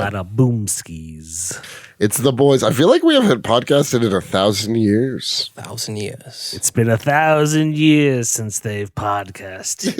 Bada boomskis. It's the boys. I feel like we haven't podcasted in 1,000 years. 1,000 years. It's been 1,000 years since they've podcasted.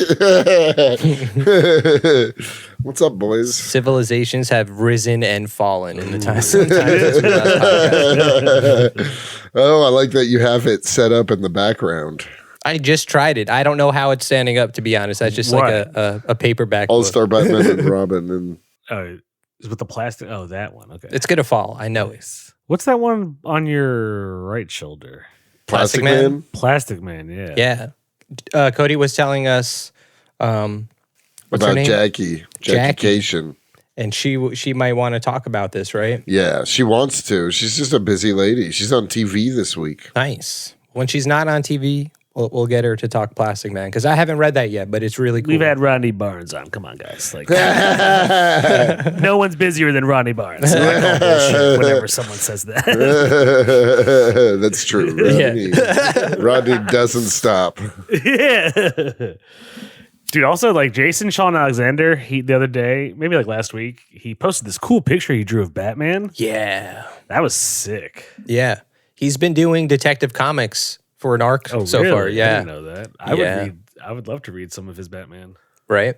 What's up, boys? Civilizations have risen and fallen in the time since we last podcasted. Oh, I like that you have it set up in the background. I just tried it. I don't know how it's standing up, to be honest. That's just like a paperback All-Star Batman and Robin. And Oh, is with the plastic? Oh, that one. Okay. It's going to fall. I know it. What's that one on your right shoulder? Plastic Man? Plastic Man, yeah. Yeah. Cody was telling us what's her About name? Jackie Cation. And she might want to talk about this, right? Yeah, she wants to. She's just a busy lady. She's on TV this week. Nice. When she's not on TV, we'll get her to talk Plastic Man, because I haven't read that yet, but it's really cool. We've had Rodney Barnes on. Come on, guys. Like, no one's busier than Rodney Barnes. So I call bullshit whenever someone says that. That's true. Rodney doesn't stop. Yeah. Dude, also, like, Jason Sean Alexander, the other day, maybe like last week, he posted this cool picture he drew of Batman. Yeah. That was sick. Yeah. He's been doing Detective Comics for an arc so really? far. Yeah. I didn't know that. I would love to read some of his Batman. Right?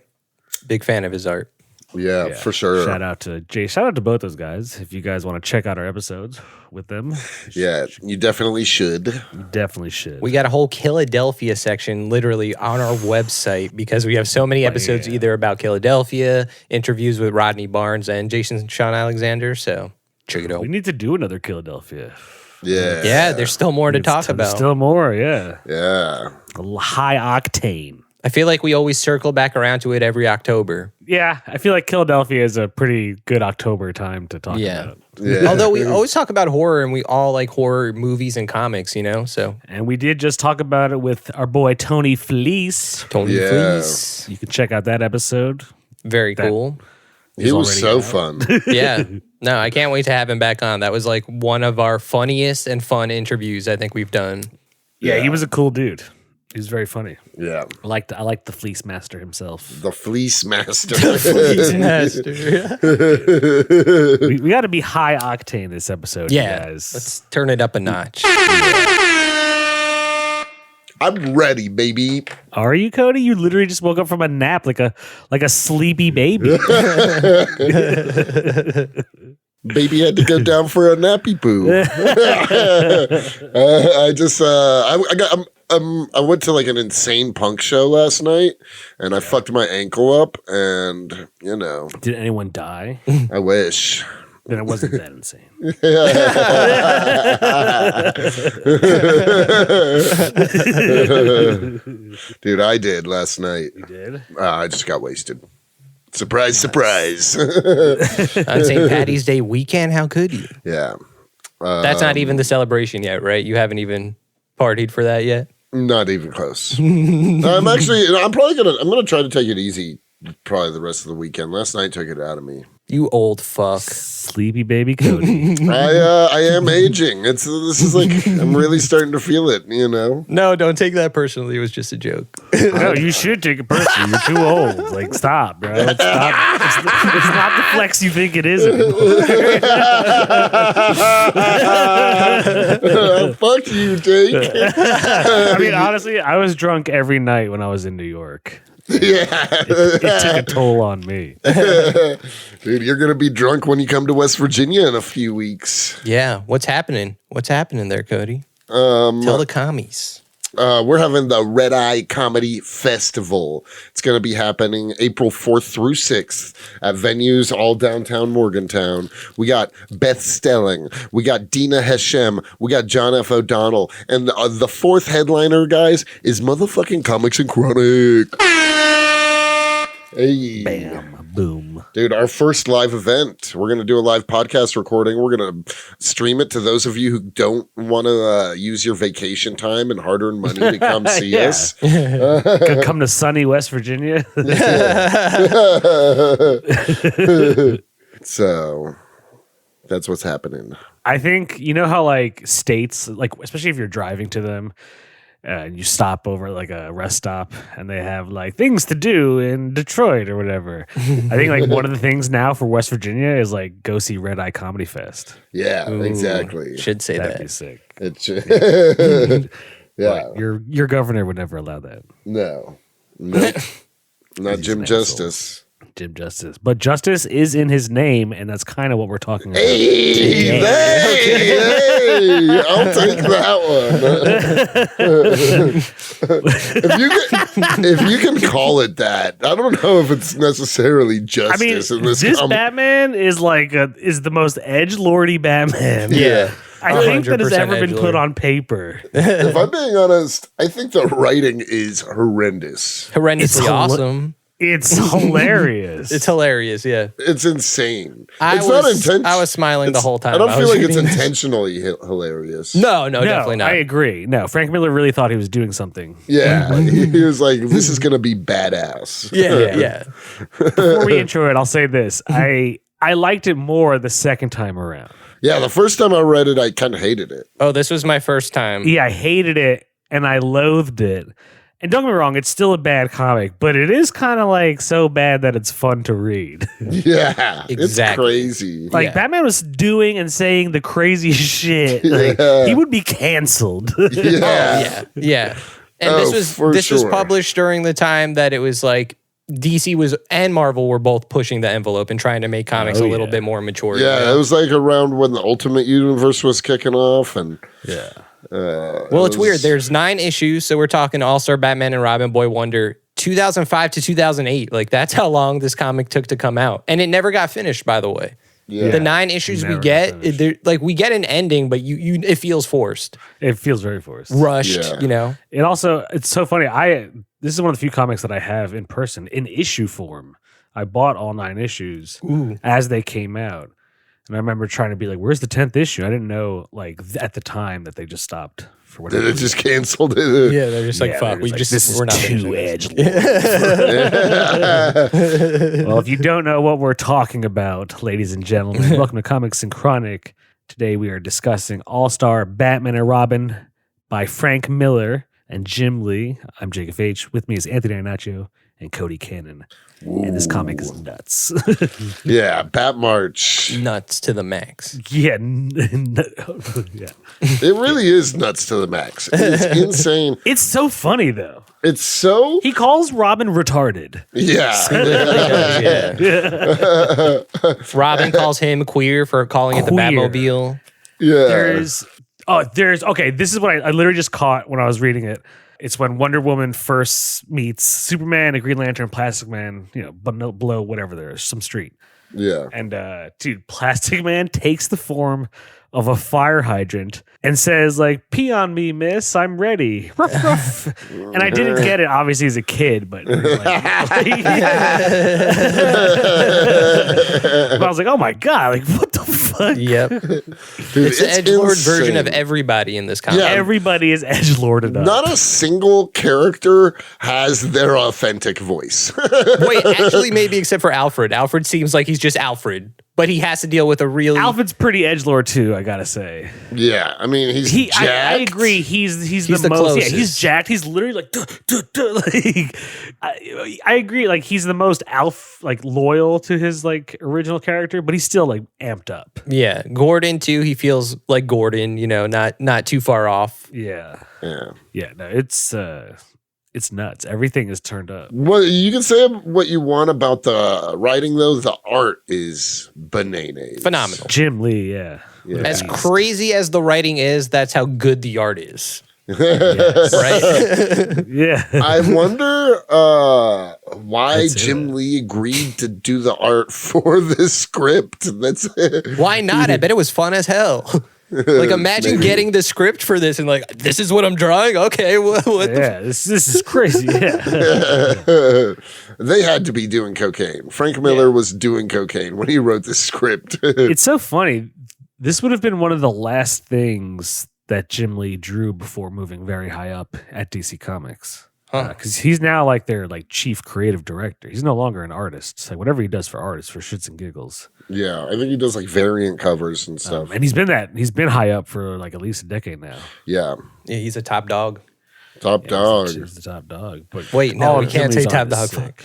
Big fan of his art. Yeah, for sure. Shout out to Jay. Shout out to both those guys. If you guys want to check out our episodes with them, Yeah, you definitely should. you definitely should. We got a whole Killadelphia section literally on our website because we have so many episodes either about Killadelphia, interviews with Rodney Barnes and Jason Sean Alexander. So check it out. We need to do another Killadelphia. Yeah. Yeah, there's still more to talk about. Still more, yeah. Yeah. High octane. I feel like we always circle back around to it every October. Yeah, I feel like Killadelphia is a pretty good October time to talk about. Yeah. Although we always talk about horror and we all like horror movies and comics, you know? So And we did just talk about it with our boy Tony Fleece. Tony Yeah. Fleece. You can check out that episode. Very cool. He was already so out. fun. Yeah. No, I can't wait to have him back on. That was like one of our funniest and fun interviews I think we've done. Yeah, he was a cool dude. He was very funny. Yeah. I like the Fleece Master himself. The Fleece Master. We got to be high octane this episode, Yeah. you guys. Let's turn it up a notch. I'm ready, baby. Are you, Cody? You literally just woke up from a nap like a sleepy baby. Baby had to go down for a nappy poo. I went to like an insane punk show last night, and I fucked my ankle up, and you know, Did anyone die? I wish. Then it wasn't that insane. Dude, I did last night. You did? I just got wasted. Surprise, surprise. On St. Patty's Day weekend, how could you? Yeah. That's not even the celebration yet, right? You haven't even partied for that yet? Not even close. I'm gonna try to take it easy probably the rest of the weekend. Last night took it out of me. You old fuck. Sleepy baby Cody. I am aging. This is like I'm really starting to feel it, you know? No, don't take that personally. It was just a joke. No, you should take it personally. You're too old. Like, stop, bro. It's not the flex you think it is anymore. Fuck you, Dake. I mean, honestly, I was drunk every night when I was in New York. Yeah. It took a toll on me. Dude, you're gonna be drunk when you come to West Virginia in a few weeks. Yeah. What's happening? What's happening there, Cody? Tell the commies. We're having the Red Eye Comedy Festival. It's going to be happening April 4th through 6th at venues all downtown Morgantown. We got Beth Stelling. We got Dina Hashem. We got John F. O'Donnell. And the fourth headliner, guys, is motherfucking Comics and Chronic. Hey. Bam. Boom. Dude, our first live event. We're going to do a live podcast recording. We're going to stream it to those of you who don't want to use your vacation time and hard-earned money to come see us. Come to sunny West Virginia. So that's what's happening. I think, you know how like states, like especially if you're driving to them, And you stop over like a rest stop, and they have like things to do in Detroit or whatever. I think like one of the things now for West Virginia is like go see Red Eye Comedy Fest. Yeah, Ooh, exactly. Should say That'd that. be sick. It should. Yeah. But your governor would never allow that. No. Nope. Not He's Jim an asshole. Justice. Jim Justice. But justice is in his name, and that's kind of what we're talking about. Hey, I'll take that one. if you can call it that, I don't know if it's necessarily I mean, justice in this comic. Batman is like is the most edgelordy Batman. Yeah. I think that has 100% ever been put edgelord. on paper. If I'm being honest, I think the writing is horrendous. Horrendously awesome. It's hilarious. It's hilarious, yeah. It's insane. I It's not intentional. I was smiling the whole time. I don't feel was like it's reading this. intentionally hilarious. No, definitely not. I agree. No, Frank Miller really thought he was doing something. Yeah, he was like, "This is gonna be badass." Yeah. Before we intro it, I'll say this: I liked it more the second time around. Yeah, the first time I read it, I kind of hated it. Oh, this was my first time. Yeah, I hated it and I loathed it. And don't get me wrong, it's still a bad comic, but it is kind of like so bad that it's fun to read. Yeah, it's Exactly. crazy. Like Yeah. Batman was doing and saying the crazy shit. Like, Yeah. he would be canceled. Yeah. Yeah. And Oh, this for was sure. published during the time that it was like DC was and Marvel were both pushing the envelope and trying to make comics Oh, a little yeah. bit more mature. Yeah, it was like around when the Ultimate Universe was kicking off, and Yeah. Well, it's weird. There's 9 issues, so we're talking All-Star Batman and Robin, Boy Wonder, 2005 to 2008. Like that's how long this comic took to come out, and it never got finished. By the way, Yeah. the 9 issues we Never get, finished. like we get an ending, but you it feels forced, It feels very forced. rushed. Yeah. You know, It also, it's so funny. This is one of the few comics that I have in person in issue form. I bought all 9 issues as they came out. And I remember trying to be like, where's the 10th issue? I didn't know, like, at the time that they just stopped for whatever Did it reason. just canceled it? yeah, they're just like Yeah, fuck. they're We like, just this is we're not too finishing this. edgelord. Well, if you don't know what we're talking about, ladies and gentlemen, welcome to Comics and Chronic. Today we are discussing All-Star Batman and Robin by Frank Miller and Jim Lee. I'm Jacob H. With me is Anthony Iannaccio and Cody Cannon. And this comic is nuts. Yeah, Bat March. Nuts to the max. Yeah. Yeah. It really is nuts to the max. It's insane. It's so funny, though. It's so He calls Robin retarded. yeah. Robin calls him queer for calling it the Queer. Batmobile. Yeah. There's okay. This is what I literally just caught when I was reading it. It's when Wonder Woman first meets Superman, a Green Lantern, Plastic Man, below whatever there's some street. Yeah. And dude, Plastic Man takes the form of a fire hydrant and says like, "Pee on me, miss. I'm ready." Ruff, ruff. And I didn't get it obviously as a kid, but but I was like, "Oh my god! Like, what the fuck?" Yep. Dude, It's the edgelord version of insane. everybody in this comic. Yeah. Everybody is edgelorded up. Not a single character has their authentic voice. Wait, actually, maybe except for Alfred. Alfred seems like he's just Alfred, but he has to deal with a really Alfred's pretty edgelord too, I gotta say. Yeah, I mean he's jacked. I agree. He's the the most. Yeah, closest. he's jacked. He's literally like, duh, duh, duh, like I agree. Like he's the most loyal to his like original character, but he's still like amped up. Yeah, Gordon too. He feels like Gordon, not too far off. Yeah, Yeah. yeah. No, it's nuts. Everything is turned up. Well, you can say what you want about the writing, though. The art is bananas. Phenomenal. Jim Lee, yeah. Yeah. As crazy as the writing is, that's how good the art is. Yes. Right? Yeah. I wonder why I'd say Jim that. Lee agreed to do the art for this script. That's Why not? I bet it was fun as hell. Like imagine Maybe. getting the script for this and like, this is what I'm drawing? Okay, what the Yeah, this is crazy. Yeah. They had to be doing cocaine. Frank Miller was doing cocaine when he wrote this script. It's so funny. This would have been one of the last things that Jim Lee drew before moving very high up at DC Comics. Huh. Because he's now like their like chief creative director. He's no longer an artist. It's like whatever he does for artists for shits and giggles. Yeah, I think he does like variant covers and stuff. And he's been high up for like at least a decade now. Yeah. Yeah, he's a top dog. Top dog. She's the top dog. But Wait, no, we can't say Finley's top on is dog. sick.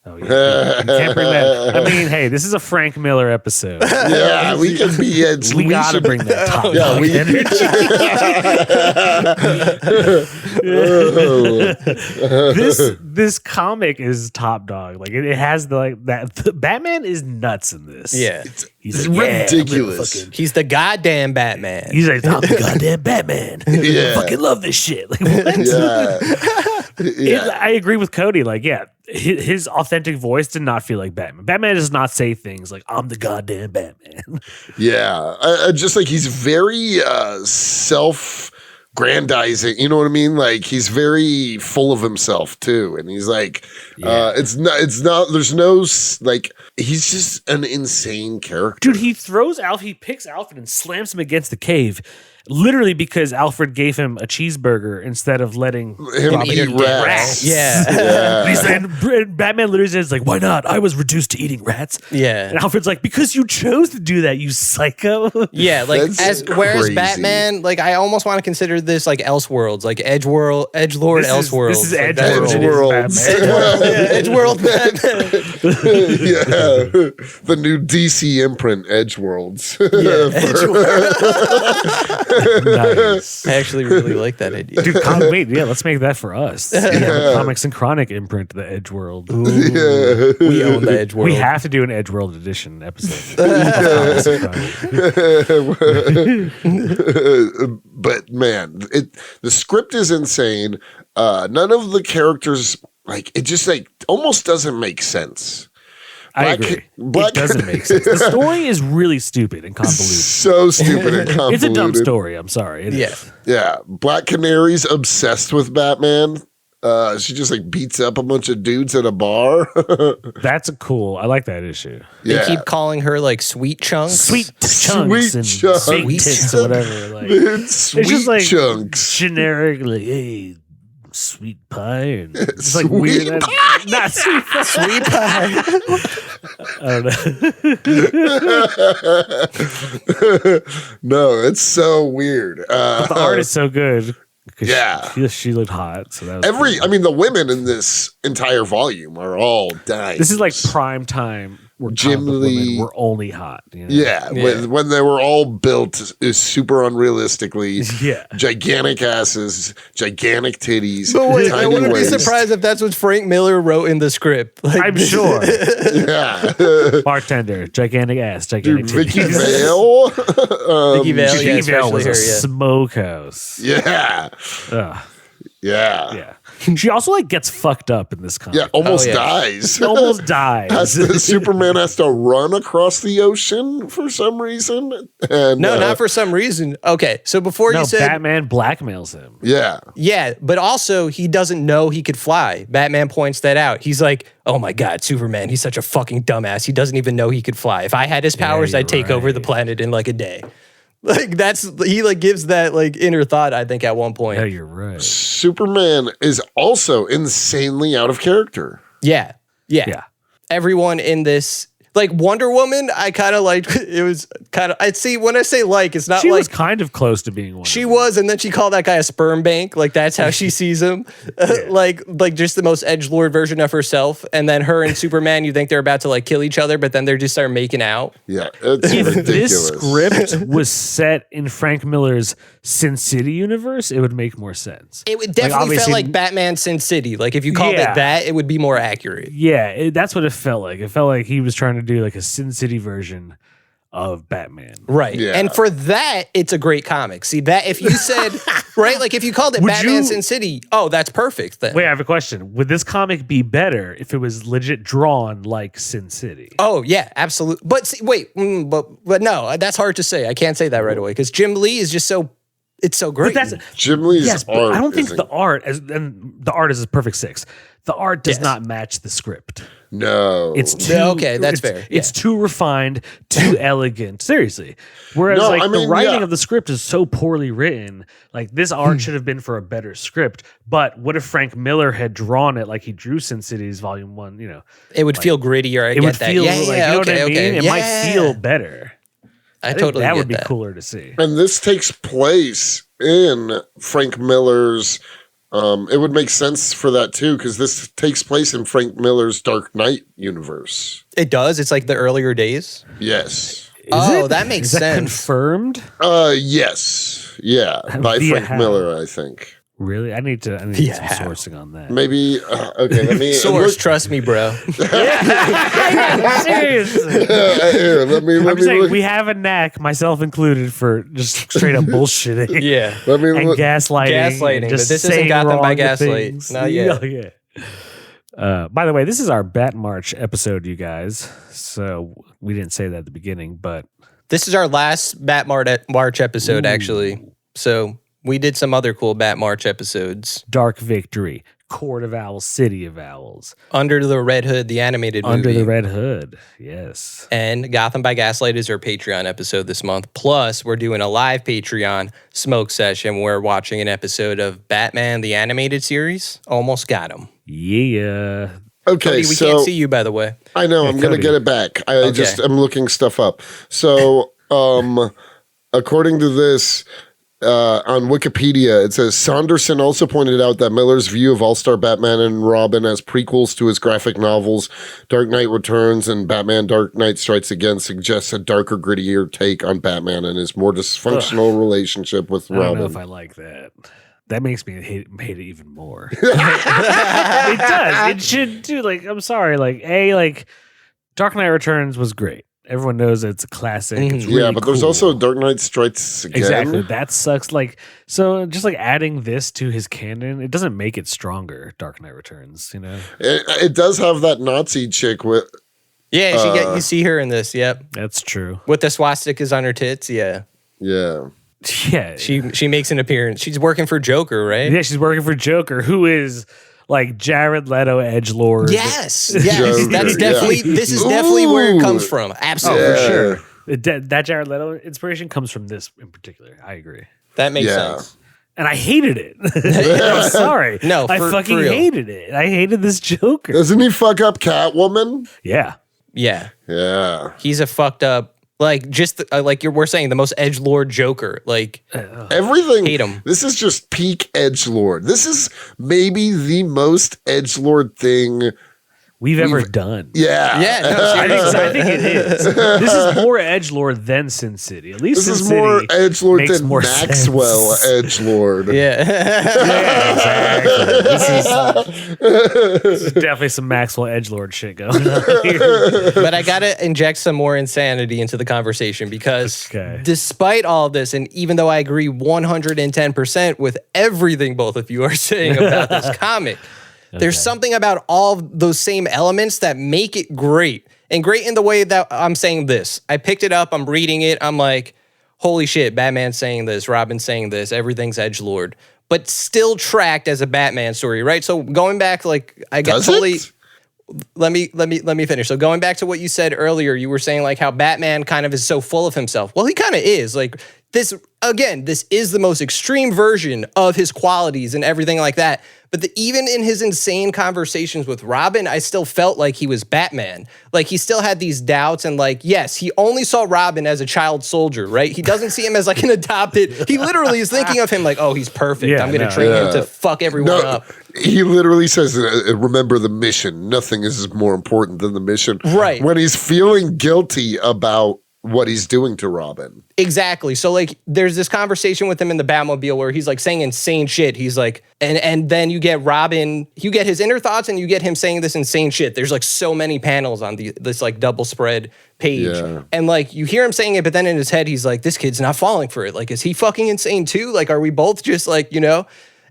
Oh, yeah. You can't bring that. I mean, hey, this is a Frank Miller episode. Yeah, we can be Ed. We gotta should bring that top Yeah, dog we- energy. This comic is top dog. Like it has that. Batman is nuts in this. Yeah. He's It's like, yeah, I'm gonna ridiculous. fucking- He's the goddamn Batman. He's like, I'm the goddamn Batman. Yeah. I fucking love this shit. Like, what? Yeah. I agree with Cody. Like, yeah, his authentic voice did not feel like Batman. Batman does not say things like, I'm the goddamn Batman. Yeah. Just like he's very self-grandizing. You know what I mean? Like he's very full of himself too. And he's like, it's not, there's no, like, he's just an insane character. Dude, he picks Alfred and slams him against the cave. Literally because Alfred gave him a cheeseburger instead of letting Him eat eat rats. Yeah. Yeah. He's saying, Batman literally says, like, why not? I was reduced to eating rats. Yeah. And Alfred's like, because you chose to do that, you psycho. Yeah, like That's whereas crazy. Batman, like I almost want to consider this like Elseworlds, like Edgelord Elseworlds. This is like, Edgeworlds. Edgeworlds. Edgeworld Batman. Yeah. The new DC imprint, Edgeworlds. Nice. I actually really like that idea. Dude, wait, yeah, let's make that for us. Yeah, Comics and Chronic imprint, the Edgeworld. Yeah. We own the Edgeworld. We have to do an Edgeworld edition episode. Comics and Chronic. But man, the script is insane. None of the characters, like, it just like almost doesn't make sense. I Black- agree. Black- It doesn't make sense. The story is really stupid and convoluted. So stupid and convoluted. It's a dumb story. I'm sorry. It is. Yeah. Black Canary's obsessed with Batman. She just like beats up a bunch of dudes at a bar. That's cool. I like that issue. They Yeah. keep calling her like Sweet Chunks. Sweet chunks Sweet and chunks. big Sweet tits or whatever. Like, It's sweet it's just like chunks. generic, like, hey, sweet pie. And it's like Sweet weird. Not sweet pie. Sweet pie. I don't know. No, it's so weird. The art is so good. 'Cause Yeah. she looked hot. So that was cool. I mean, the women in this entire volume are all dying. This is like prime time where Jim comic book Lee- women were only hot. You know? Yeah, when they were all built is super unrealistically. Yeah. Gigantic asses, gigantic titties. But wait, I tiny wouldn't be waist. surprised if that's what Frank Miller wrote in the script. Like, I'm sure. Yeah. Bartender, gigantic ass, Dude, gigantic Vicky titties. Vale. Vicky Vale, Vicky yeah, Vale was especially a her, yeah. smokehouse. Yeah. Ugh, Yeah. yeah. She also like gets fucked up in this comic. Yeah, almost Oh, yeah. dies. She almost dies. Superman has to run across the ocean for some reason. And No, not for some reason. Okay, so before No, you said Batman blackmails him. Yeah. yeah, but also he doesn't know he could fly. Batman points that out. He's like, "Oh my God, Superman! He's such a fucking dumbass. He doesn't even know he could fly. If I had his powers, you're I'd take over the right. planet in like a day." Like he like gives that like inner thought. I think at one point. Yeah, you're right. Superman is also insanely out of character. Yeah. Yeah. Everyone in this, like Wonder Woman, I kind of like. It was kind of. I see when I say like, it's not She like was kind of close to being one. she was, and then she called that guy a sperm bank. Like that's how she sees him. Like just the most edgelord version of herself. And then her and Superman, you think they're about to like kill each other, but then they're just start making out. Yeah. It's If ridiculous. this script was set in Frank Miller's Sin City universe, it would make more sense. It would definitely felt obviously- like Batman Sin City. Like if you called Yeah. it that, it would be more accurate. Yeah, that's what it felt like. It felt like he was trying to do like a Sin City version of Batman. Right. Yeah. And for that, it's a great comic. See that if you said right, like if you called it Would Batman you- Sin City, oh, that's perfect then. Wait, I have a question. Would this comic be better if it was legit drawn like Sin City? Oh yeah, absolutely. But see, wait, but no, that's hard to say. I can't say that right away because Jim Lee is just it's so great. But that's Jim Lee's yes, but art. I don't think isn't- the art and the art is a perfect six. The art does Yes. not match the script. No. It's too Yeah, okay, that's it's- fair. It's too refined, too elegant. Seriously. Whereas No, like I the mean, writing yeah. of the script is so poorly written. Like this art should have been for a better script. But what if Frank Miller had drawn it like he drew Sin City's Volume 1, you know? it would feel grittier. I It get would that. feel yeah, like yeah, you know okay, what I mean? okay. It Yeah. might feel better. I I think totally that get would be that. cooler to see. And this takes place in Frank Miller's It would make sense for that too, because this takes place in Frank Miller's Dark Knight universe. It does. It's like the earlier days. Yes. That makes Is that sense. confirmed? Yes. Yeah. By Via Frank how? Miller, I think. Really? I need some sourcing on that. Maybe. Okay. Let me. Source, trust me, bro. Seriously. Here, let me. I'm saying we have a knack, myself included, for just straight up bullshitting. Yeah. Let me. And gaslighting. Gaslighting, and but just this isn't saying Gotham by wrong Gaslight. things. Not yet. Yeah. By the way, this is our Bat March episode, you guys. So we didn't say that at the beginning, but This is our last Bat March episode, actually. So we did some other cool Bat March episodes. Dark Victory, Court of Owls, City of Owls, Under the Red Hood, the animated movie. Under the Red Hood. Yes. And Gotham by Gaslight is our Patreon episode this month. Plus, we're doing a live Patreon smoke session. We're watching an episode of Batman, the animated series. Almost got him. Yeah. Okay. Cody, we can't see you, by the way. I know. I'm going to Cody. get it back. Okay. I'm looking stuff up. So, according to this, on Wikipedia, it says Saunderson also pointed out that Miller's view of All-Star Batman and Robin as prequels to his graphic novels, Dark Knight Returns and Batman Dark Knight Strikes Again, suggests a darker, grittier take on Batman and his more dysfunctional relationship with I don't know Robin. if I like that. That makes me hate it even more. It does. It should too. Like, I'm sorry. Like, Dark Knight Returns was great. Everyone knows it's a classic. It's really Yeah, but there's cool. also Dark Knight Strikes Again. Exactly. That sucks. Like, so just like adding this to his canon, it doesn't make it stronger. Dark Knight Returns, you know? It does have that Nazi chick with. Yeah, you see her in this. Yep, That's true. with the swastikas on her tits. Yeah, Yeah. Yeah. she makes an appearance. She's working for Joker, right? Yeah, she's working for Joker, who is like Jared Leto, Edgelord. Yes, Joker, that's yeah. definitely. This is definitely where it comes Ooh. from. Oh, Absolutely, for Yeah. sure. That Jared Leto inspiration comes from this in particular. I agree. that makes Yeah. sense. And I hated it. I'm sorry. No, I for fucking real. hated it. I hated this Joker. Doesn't he fuck up Catwoman? Yeah. Yeah, Yeah. he's a fucked up. Like just like we're saying, the most edgelord Joker. Like Everything. Hate him. This is just peak edgelord. This is maybe the most edgelord thing. We've ever done. Yeah. yeah, no, I think it is. This is more edgelord than Sin City. At least This Sin is more City edgelord makes than more Maxwell sense. edgelord. yeah. Yeah, exactly. This is definitely some Maxwell edgelord shit going on here. But I gotta inject some more insanity into the conversation because Okay. despite all of this, and even though I agree 110% with everything both of you are saying about this comic, there's something about all those same elements that make it great. And great in the way that I'm saying this. I picked it up, I'm reading it, I'm like, holy shit, Batman's saying this, Robin's saying this, everything's edgelord. But still tracked as a Batman story, right? So going back, like I got Does totally. it? Let me finish. So going back to what you said earlier, you were saying like how Batman kind of is so full of himself. Well, he kind of is. Like this again, this is the most extreme version of his qualities and everything like that. But even in his insane conversations with Robin, I still felt like he was Batman. Like he still had these doubts and like, yes, he only saw Robin as a child soldier, right? He doesn't see him as like an adopted. He literally is thinking of him like, oh, he's perfect. Yeah, I'm going to no, train him yeah. to fuck everyone up. He literally says, remember the mission. Nothing is more important than the mission. Right. When he's feeling guilty about what he's doing to Robin. Exactly. So like there's this conversation with him in the Batmobile where he's like saying insane shit. He's like, and then you get Robin, you get his inner thoughts and you get him saying this insane shit. There's like so many panels on this like double spread page. Yeah. And like you hear him saying it, but then in his head, he's like, this kid's not falling for it. Like, is he fucking insane too? Like, are we both just like, you know?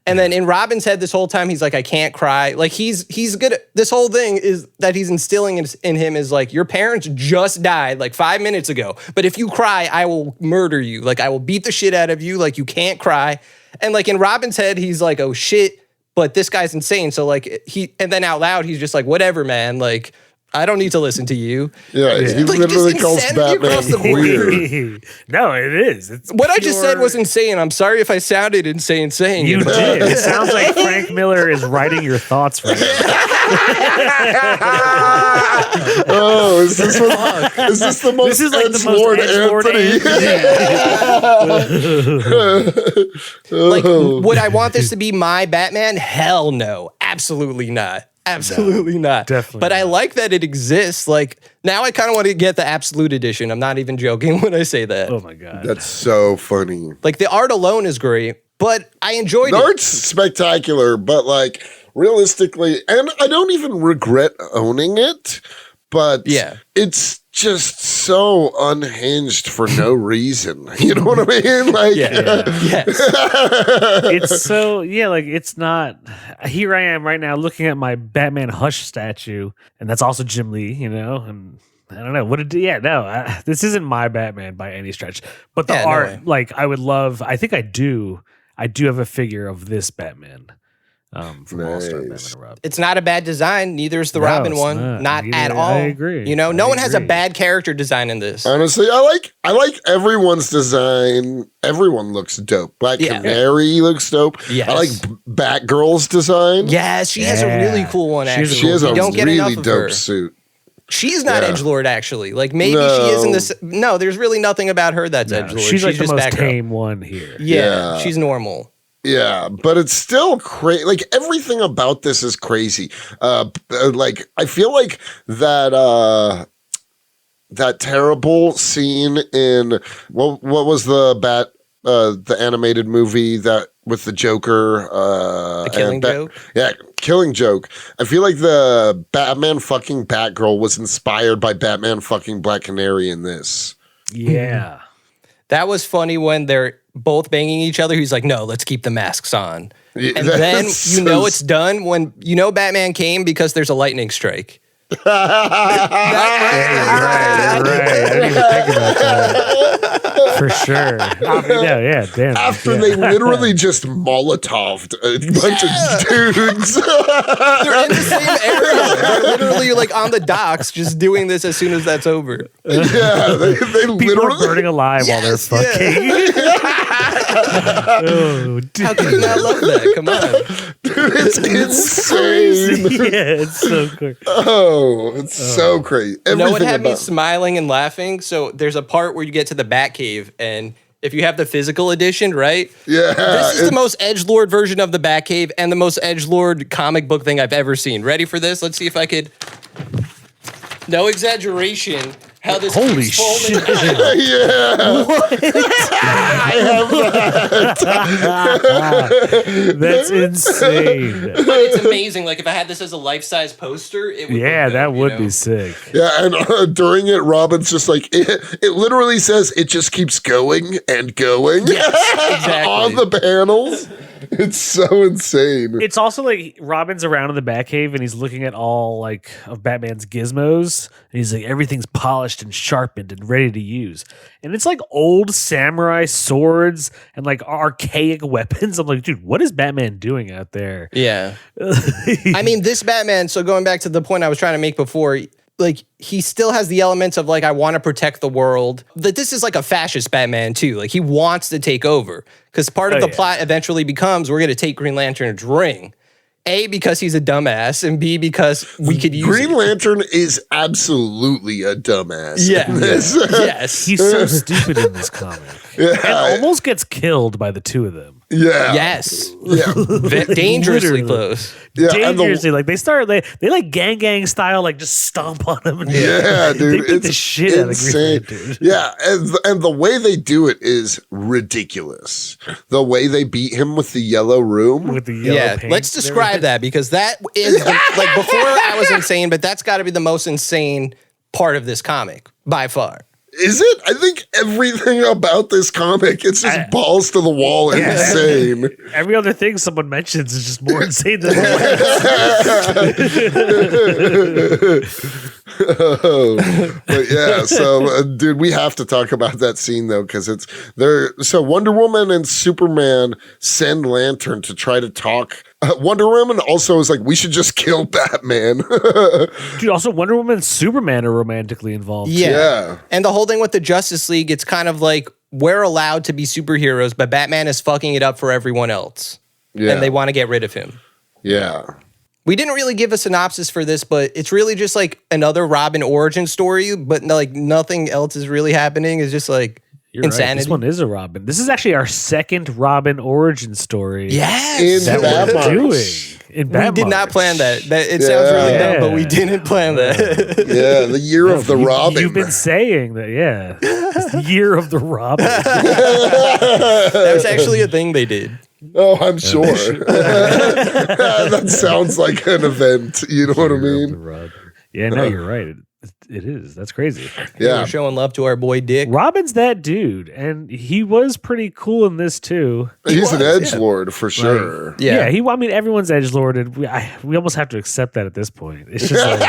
And then in Robin's head this whole time, he's like, I can't cry. Like he's good at this whole thing is that he's instilling in him is like, your parents just died like 5 minutes ago. But if you cry, I will murder you. Like I will beat the shit out of you. Like you can't cry. And like in Robin's head, he's like, oh shit, but this guy's insane. So like and then out loud, he's just like, whatever, man. Like I don't need to listen to you. Yeah, he Like, literally just calls insanity across the Batman board. weird. No, it is. It's What I just said pure- was insane. I'm sorry if I sounded insane saying You it. but- did. It sounds like Frank Miller is writing your thoughts right now. Oh, is this the most This is like the most Edgelord Edgelord Anthony? Like, would I want this to be my Batman? Hell no. Absolutely not. Absolutely not. definitely But I not. like that it exists. Like, now I kind of want to get the Absolute Edition. I'm not even joking when I say that. Oh my god. That's so funny. Like, the art alone is great, but I enjoyed The it. art's spectacular, but like realistically, and I don't even regret owning it, but Yeah. it's just so unhinged for no reason. You know what I mean? Like, Yes. It's so like it's not. Here I am right now looking at my Batman Hush statue, and that's also Jim Lee, and I don't know what it. Yeah, no, this isn't my Batman by any stretch. But the Yeah, no art, way. like, I would love. I think I do. I do have a figure of this Batman from All Star Batman Nice. and Robin. It's not a bad design. Neither is the No, Robin it's one. not. Not at Neither- all. I agree. No I one has a agree. bad character design in this. honestly, I like everyone's design. Everyone looks dope. Black Yeah. Canary looks dope. Yes. I like Batgirl's design. Yes, she has a really cool one, She actually. has She has You a don't get really enough of her. dope suit. She's not Yeah. Edgelord, actually. Like, maybe she is in No. this. No, there's really nothing about her that's No, Edgelord. she's like the just most Batgirl. tame one here. Yeah, Yeah. she's normal. Yeah, but it's still crazy. Like everything about this is crazy. Like I feel like that terrible scene in what was the animated movie that with the Joker, The Killing and Joke? Yeah, Killing Joke. I feel like the Batman fucking Batgirl was inspired by Batman fucking Black Canary in this. Yeah. That was funny when they're both banging each other. He's like, no, let's keep the masks on. Yeah, And then that's you know so it's done when you know Batman came because there's a lightning strike. Right. I didn't even think about that. For sure. Yeah, damn. After yeah. they literally just Molotoved a bunch of dudes. They're in the same area. They're literally like on the docks just doing this as soon as that's over. Yeah, they People are literally. burning alive while they're Yes, yeah. fucking. Oh, dude. How can you not love that? Come on. It's insane. Yeah, it's so cool. Oh, it's so crazy. You know what Everything had me about smiling and laughing? So there's a part where you get to the Batcave, and if you have the physical edition, right? yeah, This is the most edgelord version of the Batcave and the most edgelord comic book thing I've ever seen. Ready for this? Let's see if I could. No exaggeration. How this Holy keeps folding. shit. yeah. I have that. That's insane. But it's amazing. Like if I had this as a life-size poster, it would. Yeah, look that dope, would you be know? sick. Yeah, and during it, Robin's just like it literally says it just keeps going and going exactly. on the panels. It's so insane. It's also like Robin's around in the Batcave and he's looking at all like of Batman's gizmos and he's like everything's polished and sharpened and ready to use. And it's like old samurai swords and like archaic weapons. I'm like, dude, what is Batman doing out there? Yeah. I mean, this Batman, so going back to the point I was trying to make before, like he still has the elements of like, I want to protect the world. That this is like a fascist Batman too. Like he wants to take over because part of the plot eventually becomes we're going to take Green Lantern's ring. A, because he's a dumbass, and B, because we could use Green it. Lantern is absolutely a dumbass. Yeah. in this. Yes. He's so stupid in this comic. And almost gets killed by the two of them. Yeah. Yes. Yeah. Dangerously Literally. close. Yeah. And the, Dangerously, like they like gang style, like just stomp on him. And yeah, dude. They beat It's the shit out of Green insane. Lantern. Yeah. And the way they do it is ridiculous. The way they beat him with the yellow room. With the yellow Yeah, paint let's and describe that because that is like before I was insane, but that's got to be the most insane part of this comic by far. Is it? I think everything about this comic, it's just balls to the wall and insane. Every other thing someone mentions is just more insane than the But yeah, so dude, we have to talk about that scene though, because it's there. So Wonder Woman and Superman send Lantern to try to talk. Wonder Woman also is like, we should just kill Batman. Dude, also Wonder Woman and Superman are romantically involved. Yeah. And the whole thing with the Justice League, it's kind of like we're allowed to be superheroes, but Batman is fucking it up for everyone else. Yeah. And they want to get rid of him. Yeah. We didn't really give a synopsis for this, but it's really just like another Robin origin story, but like nothing else is really happening. It's just like You're insanity. right. This one is a Robin. This is actually our second Robin origin story. Yes. In that we're Batman. doing. In We Batman. did not plan that. It sounds really dumb, but we didn't plan that. Yeah, the year of the Robin. You've been saying that, yeah. It's the year of the Robin. That was actually a thing they did. Oh, I'm sure. That sounds like an event. You know what I mean? Yeah, no, you're right. It is. That's crazy. Yeah. We're showing love to our boy Dick. Robin's that dude, and he was pretty cool in this too. He's an edgelord for sure. Yeah. I mean, everyone's edgelord, and we almost have to accept that at this point. It's just like,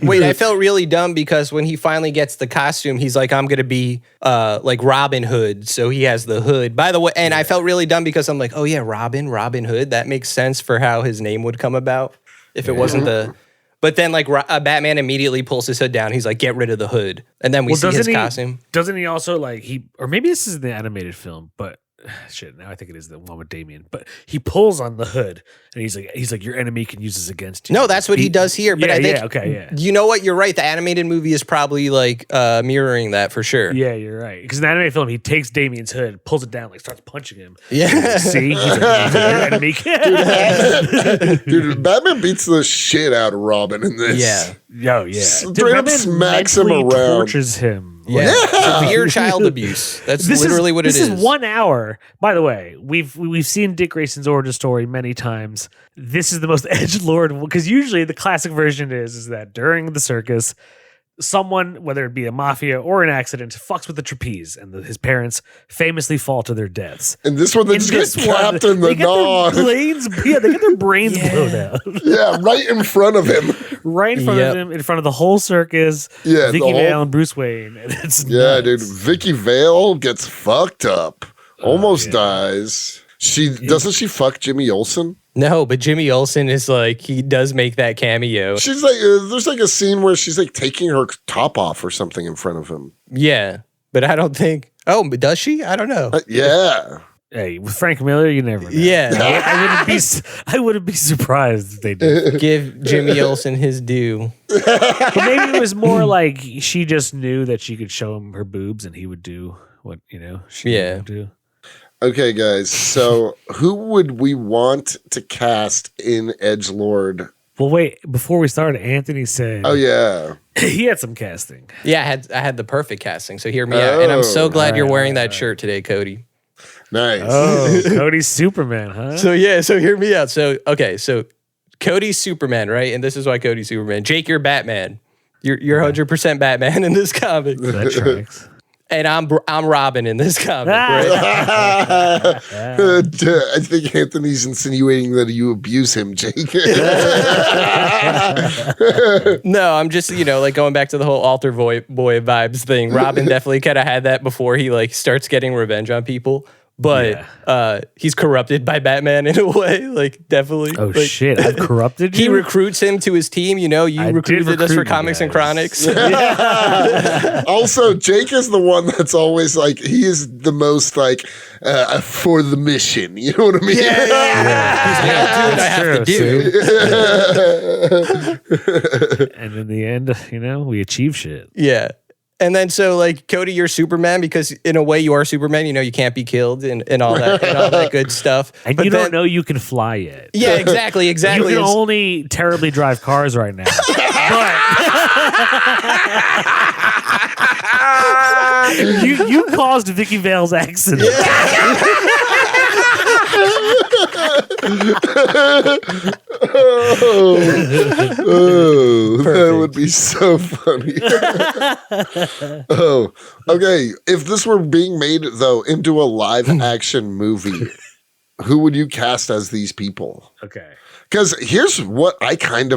Wait, I felt really dumb because when he finally gets the costume, he's like, I'm going to be like Robin Hood. So he has the hood. By the way, and I felt really dumb because I'm like, oh yeah, Robin Hood. That makes sense for how his name would come about if it wasn't the... But then like Batman immediately pulls his hood down. He's like, get rid of the hood. And then we see his costume. Doesn't he also like or maybe this is the animated film, but shit, now I think it is the one with Damien. But he pulls on the hood and he's like, your enemy can use this against you. No, that's what he does here. But I think, okay. You know what? You're right. The animated movie is probably like mirroring that for sure. Yeah, you're right. Because in the animated film, he takes Damien's hood, pulls it down, like starts punching him. Yeah. See, he's like, your enemy. Dude, Batman beats the shit out of Robin in this. Yeah. Yeah. Straight up Batman smacks him mentally around. Tortures him. Yeah. Severe child abuse. That's literally what it is. This is 1 hour. By the way, we've seen Dick Grayson's origin story many times. This is the most edgelord, because usually the classic version is that during the circus, someone, whether it be a mafia or an accident, fucks with the trapeze, and his parents famously fall to their deaths. And this one, they just get capped in the nod. They get their brains blown out. Yeah, right in front of him. Right in front of him, in front of the whole circus. Yeah, Vicky Vale and Bruce Wayne. And it's yeah, nuts. dude. Vicky Vale gets fucked up. Almost dies. Doesn't she fuck Jimmy Olsen? No, but Jimmy Olsen is like, he does make that cameo. She's like, there's like a scene where she's like taking her top off or something in front of him. Yeah, but I don't think. Oh, but does she? I don't know. Yeah. Hey, with Frank Miller, you never know. Yeah. I wouldn't be surprised if they did. Give Jimmy Olsen his due. But maybe it was more like she just knew that she could show him her boobs and he would do what, she would do. Okay, guys. So who would we want to cast in Edgelord? Well, wait, before we started, Anthony said Oh, yeah. he had some casting. Yeah, I had the perfect casting, so hear me out. And I'm so glad you're wearing that shirt today, Cody. Nice. Oh, Cody's Superman, huh? So hear me out. So Cody's Superman, right? And this is why Cody's Superman. Jake, you're Batman. You're 100% Batman in this comic. That tracks. And I'm Robin in this comic, right? I think Anthony's insinuating that you abuse him, Jake. No, I'm just, like going back to the whole altar boy vibes thing. Robin definitely kind of had that before he like starts getting revenge on people. But he's corrupted by Batman in a way, like definitely. Oh, like, shit, I've corrupted you? He recruits him to his team. You recruited us for Comics and Chronics. Also, Jake is the one that's always like, he is the most like, for the mission. You know what I mean? I'll do what I have to do. And in the end, we achieve shit. Yeah. And then so like Cody, you're Superman because in a way you are Superman. You can't be killed and all that good stuff. And you don't know you can fly yet. Yeah, exactly. You can only terribly drive cars right now. But you caused Vicky Vale's accident. That would be so funny. Okay. If this were being made though into a live action movie, who would you cast as these people? Okay. Because here's how I kind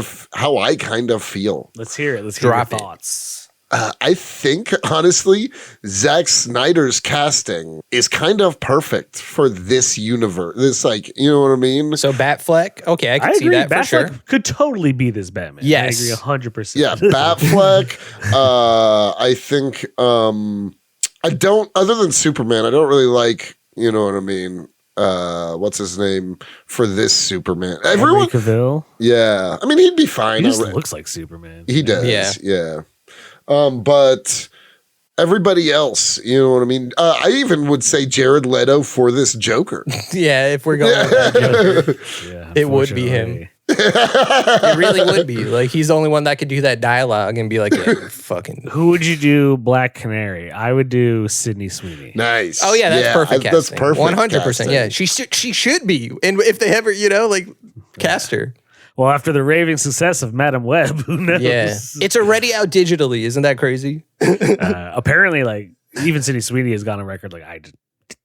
of feel. Let's hear it. Let's hear Drop your it. thoughts. I think, honestly, Zack Snyder's casting is kind of perfect for this universe. This, like, you know what I mean? So Batfleck, okay, I can I see agree. that for Batfleck sure. could totally be this Batman. Yes. I agree 100%. Yeah, Batfleck. I think, I don't, other than Superman, I don't really like, you know what I mean? What's his name for this Superman? Henry Cavill. Yeah. I mean, he'd be fine. He just looks like Superman. He does. Yeah. But everybody else, you know what I mean? I even would say Jared Leto for this Joker. Yeah, if we're going with that, Yeah, it would be him. unfortunately. It really would be. Like, he's the only one that could do that dialogue and be like, yeah, fucking. Who would you do Black Canary? I would do Sydney Sweeney. Nice. Oh yeah, that's perfect casting. That's perfect. 100%. casting. Yeah, she should be. And if they ever, like, cast her. Well, after the raving success of Madam Web, who knows? Yeah, it's already out digitally. Isn't that crazy? Apparently, like, even Sydney Sweeney has gone on record, like, I just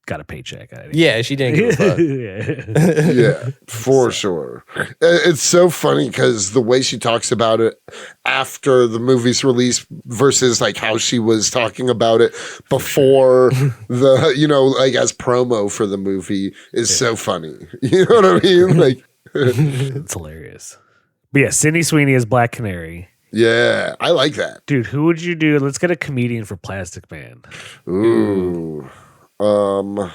got a paycheck. Yeah, she didn't give a fuck. Yeah. Yeah, for sure. It's so funny because the way she talks about it after the movie's release versus like how she was talking about it before the, like as promo for the movie is so funny. You know what I mean? Like, It's hilarious. But yeah, Sydney Sweeney is Black Canary. yeah, I like that. Dude, who would you do? Let's get a comedian for Plastic Man. Ooh. Or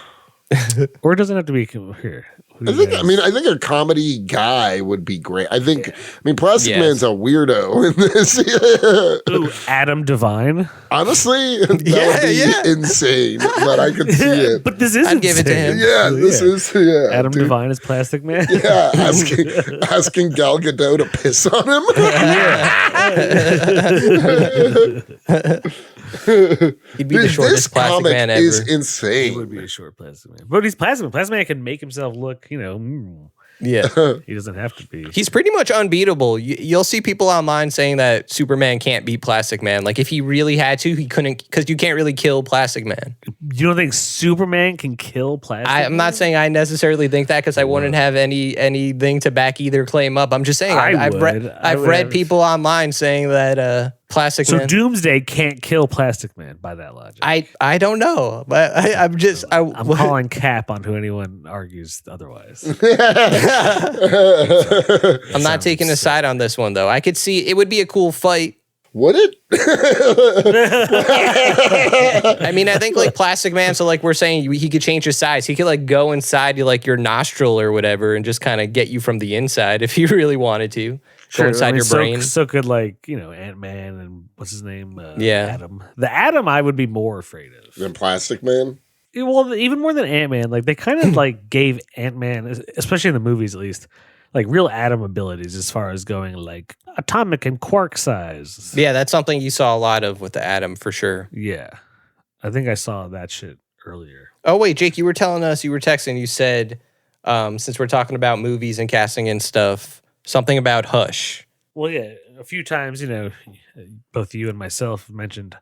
it doesn't have to be here. I think a comedy guy would be great. Plastic Yes. Man's a weirdo in this. Ooh, Adam Devine. Honestly, that would be Yeah. insane, but I could see it. But this is I'd give it to insane. him. Yeah, this is Adam dude. Devine is Plastic Man. Yeah, asking Gal Gadot to piss on him. He'd be the This shortest Plastic comic Man ever. is He insane. would be a short Plastic Man. But he's Plastic Man. Plastic Man can make himself look, Yeah. he doesn't have to be. He's pretty much unbeatable. You'll see people online saying that Superman can't beat Plastic Man. Like, if he really had to, he couldn't, because you can't really kill Plastic Man. You don't think Superman can kill Plastic I'm Man? not saying I necessarily think that, because I wouldn't have anything to back either claim up. I'm just saying I've would read have- people online saying that Plastic So Man. Doomsday can't kill Plastic Man by that logic. I don't know, but I'm calling cap on who anyone argues otherwise. I'm not taking a side on this one though. I could see it would be a cool fight. Would it? I think like Plastic Man. So like we're saying, he could change his size. He could like go inside you like your nostril or whatever, and just kind of get you from the inside if he really wanted to. Go inside your brain. So could like Ant-Man and what's his name? Yeah. Adam. The Atom I would be more afraid of. Then Plastic Man? Well, even more than Ant-Man, like they kind of like gave Ant-Man, especially in the movies at least, like real Atom abilities as far as going like atomic and quark size. Yeah, that's something you saw a lot of with the Atom for sure. Yeah. I think I saw that shit earlier. Oh wait, Jake, you were telling us, you were texting, you said since we're talking about movies and casting and stuff, something about Hush. Well, yeah, a few times, both you and myself have mentioned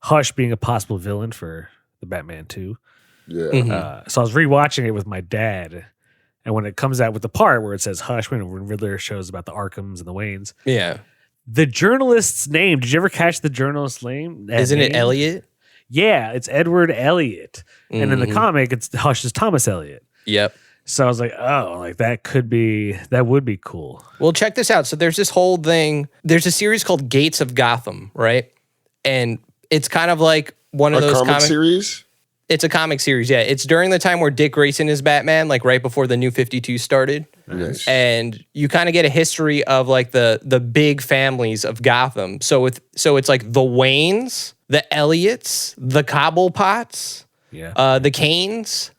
Hush being a possible villain for the Batman 2. Yeah. Mhm. So I was rewatching it with my dad, and when it comes out with the part where it says Hush, when Riddler shows about the Arkhams and the Waynes, Yeah. the journalist's name, did you ever catch the journalist's name? Isn't it Elliot? Yeah, it's Edward Elliot. And in the Mhm. comic, it's Hush is Thomas Elliot. Yep. So I was like, oh, like that would be cool. Well, check this out. So there's this whole thing. There's a series called Gates of Gotham, right? And it's kind of like one of A those comic series? It's a comic series, yeah. It's during the time where Dick Grayson is Batman, like right before the New 52 started. Nice. And you kind of get a history of like the big families of Gotham. So it's like the Waynes, the Elliots, the Cobblepots, Yeah. the Canes,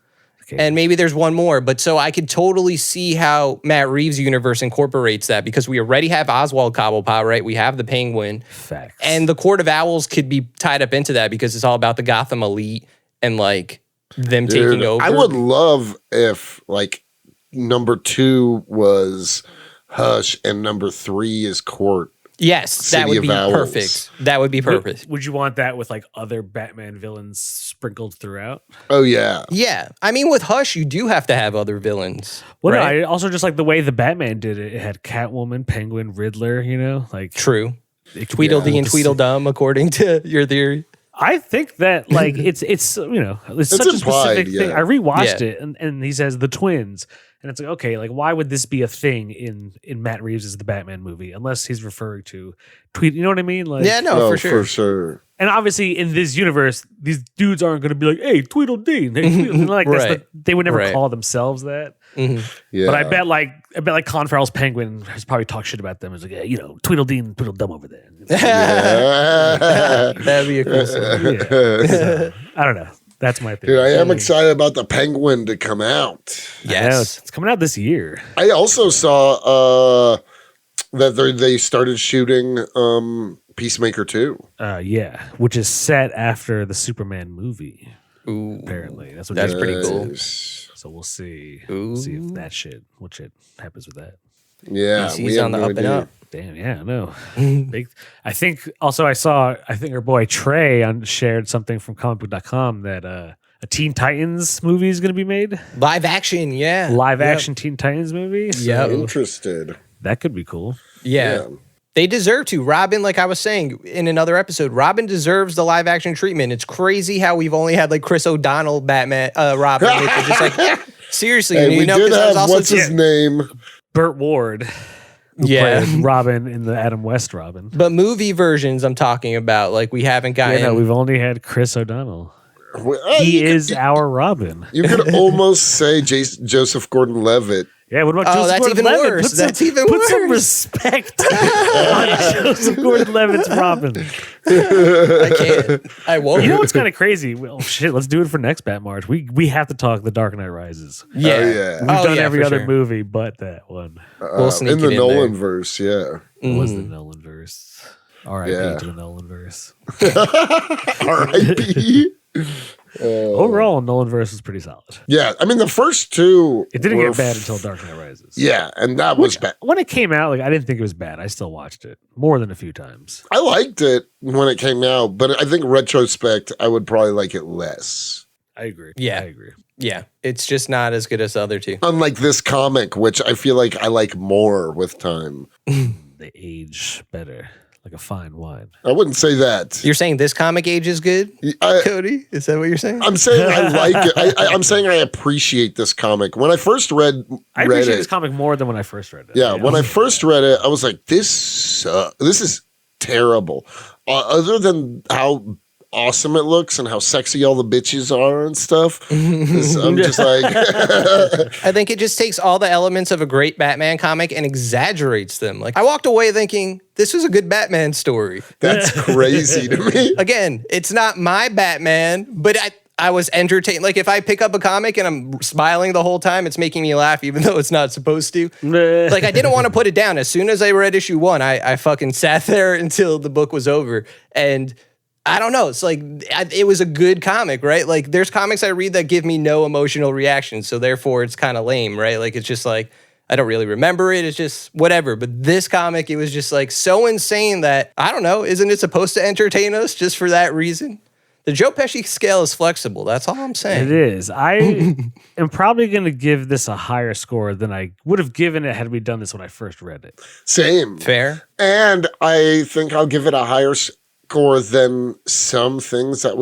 Okay. and maybe there's one more. But so I could totally see how Matt Reeves' universe incorporates that, because we already have Oswald Cobblepot, right? We have the Penguin. Facts. And the Court of Owls could be tied up into that because it's all about the Gotham elite and like them taking Dude, over. I would love if like number 2 was Hush and number 3 is Court. Yes, that City would of be Owls. perfect. That would be perfect. Would you want that with like other Batman villains sprinkled throughout? Oh yeah. Yeah. I mean, with Hush, you do have to have other villains. Well, right? no, I also just like the way the Batman did it. It had Catwoman, Penguin, Riddler. You know, like True. it could be Tweedledee all and the Tweedledum, according to your theory. I think that like it's it's such a implied, specific thing. yeah. I rewatched Yeah. it and he says the twins, and it's like, okay, like why would this be a thing in Matt Reeves' The Batman movie unless he's referring to Tweed? You know what I mean? Like, Yeah, no, Oh, for sure. For sure. And obviously in this universe, these dudes aren't going to be like, hey, Tweedledee, hey, Tweedledee. Like that's Right. they would never Right. call themselves that. Yeah. But I bet like Colin Farrell's Penguin has probably talked shit about them. It's like, yeah, you know, Tweedledee and Tweedledum over there. Yeah. That'd be a cool story. Yeah. So, I don't know. That's my Dude, theory. I am excited about the Penguin to come out. I know, Yes. it's coming out this year. I also saw that they started shooting Peacemaker 2. Yeah, which is set after the Superman movie. Ooh. Apparently, that's what. That's they- pretty cool. Nice. So we'll see. Ooh. See if what shit happens with that. Yeah, DC's on the up and up. Damn, yeah, I know. Big. I think also I think our boy Trey shared something from comicbook.com that a Teen Titans movie is going to be made. Live action, yeah. Live Yep. action Teen Titans movie. So Yep. Interested. that could be cool. Yeah. They deserve to. Robin, like I was saying in another episode, Robin deserves the live action treatment. It's crazy how we've only had like Chris O'Donnell Batman, Robin. Which is just like, seriously, Hey, we did 'cause I was have also what's his name? Burt Ward, who Yeah. played Robin in the Adam West Robin. But movie versions I'm talking about, like we haven't gotten. Yeah, no, we've only had Chris O'Donnell. Well, He you could- is our Robin. You could almost say Joseph Gordon Levitt. Yeah, what about Oh, Joseph that's Gordon even Levitt? worse. Put some, That's even put some worse. respect on Joseph Gordon Levitt's Robin. I can't. I won't. You know what's kind of crazy? Well, shit, let's do it for next Bat March. We have to talk The Dark Knight Rises. Yeah. Oh, yeah. We've done every for other sure. movie but that one. We'll sneak In the it in Nolan there. verse, yeah. It was the Nolan verse. R.I.P. Yeah. to the Nolan verse. R.I.P. Overall, Nolan verse was pretty solid. Yeah, I mean the first two. It didn't were get bad until Dark Knight Rises. Yeah, and that was bad. When it came out, like I didn't think it was bad. I still watched it more than a few times. I liked it when it came out, but I think retrospect, I would probably like it less. I agree. Yeah. I agree. Yeah. It's just not as good as the other two. Unlike this comic, which I feel like I like more with time. They age better, like a fine wine. I wouldn't say that. You're saying this comic age is good, Cody? Is that what you're saying? I'm saying I like it. I'm saying I appreciate this comic. When I first read I appreciate it, this comic more than when I first read it. yeah, when I first read it, I was like, this sucks. This is terrible. Other than how awesome it looks and how sexy all the bitches are and stuff, I'm just like, I think it just takes all the elements of a great Batman comic and exaggerates them. Like I walked away thinking this was a good Batman story. that's crazy to me. Again, it's not my Batman, but I was entertained. Like if I pick up a comic and I'm smiling the whole time, it's making me laugh even though it's not supposed to. Like I didn't want to put it down. As soon as I read issue 1, I fucking sat there until the book was over. And I don't know. It's like, it was a good comic, right? Like there's comics I read that give me no emotional reaction. So therefore it's kind of lame, right? Like it's just like, I don't really remember it. It's just whatever. But this comic, it was just like so insane that, I don't know, isn't it supposed to entertain us just for that reason? The Joe Pesci scale is flexible. That's all I'm saying. It is. I am probably going to give this a higher score than I would have given it had we done this when I first read it. Same. Fair. And I think I'll give it a higher score than some things that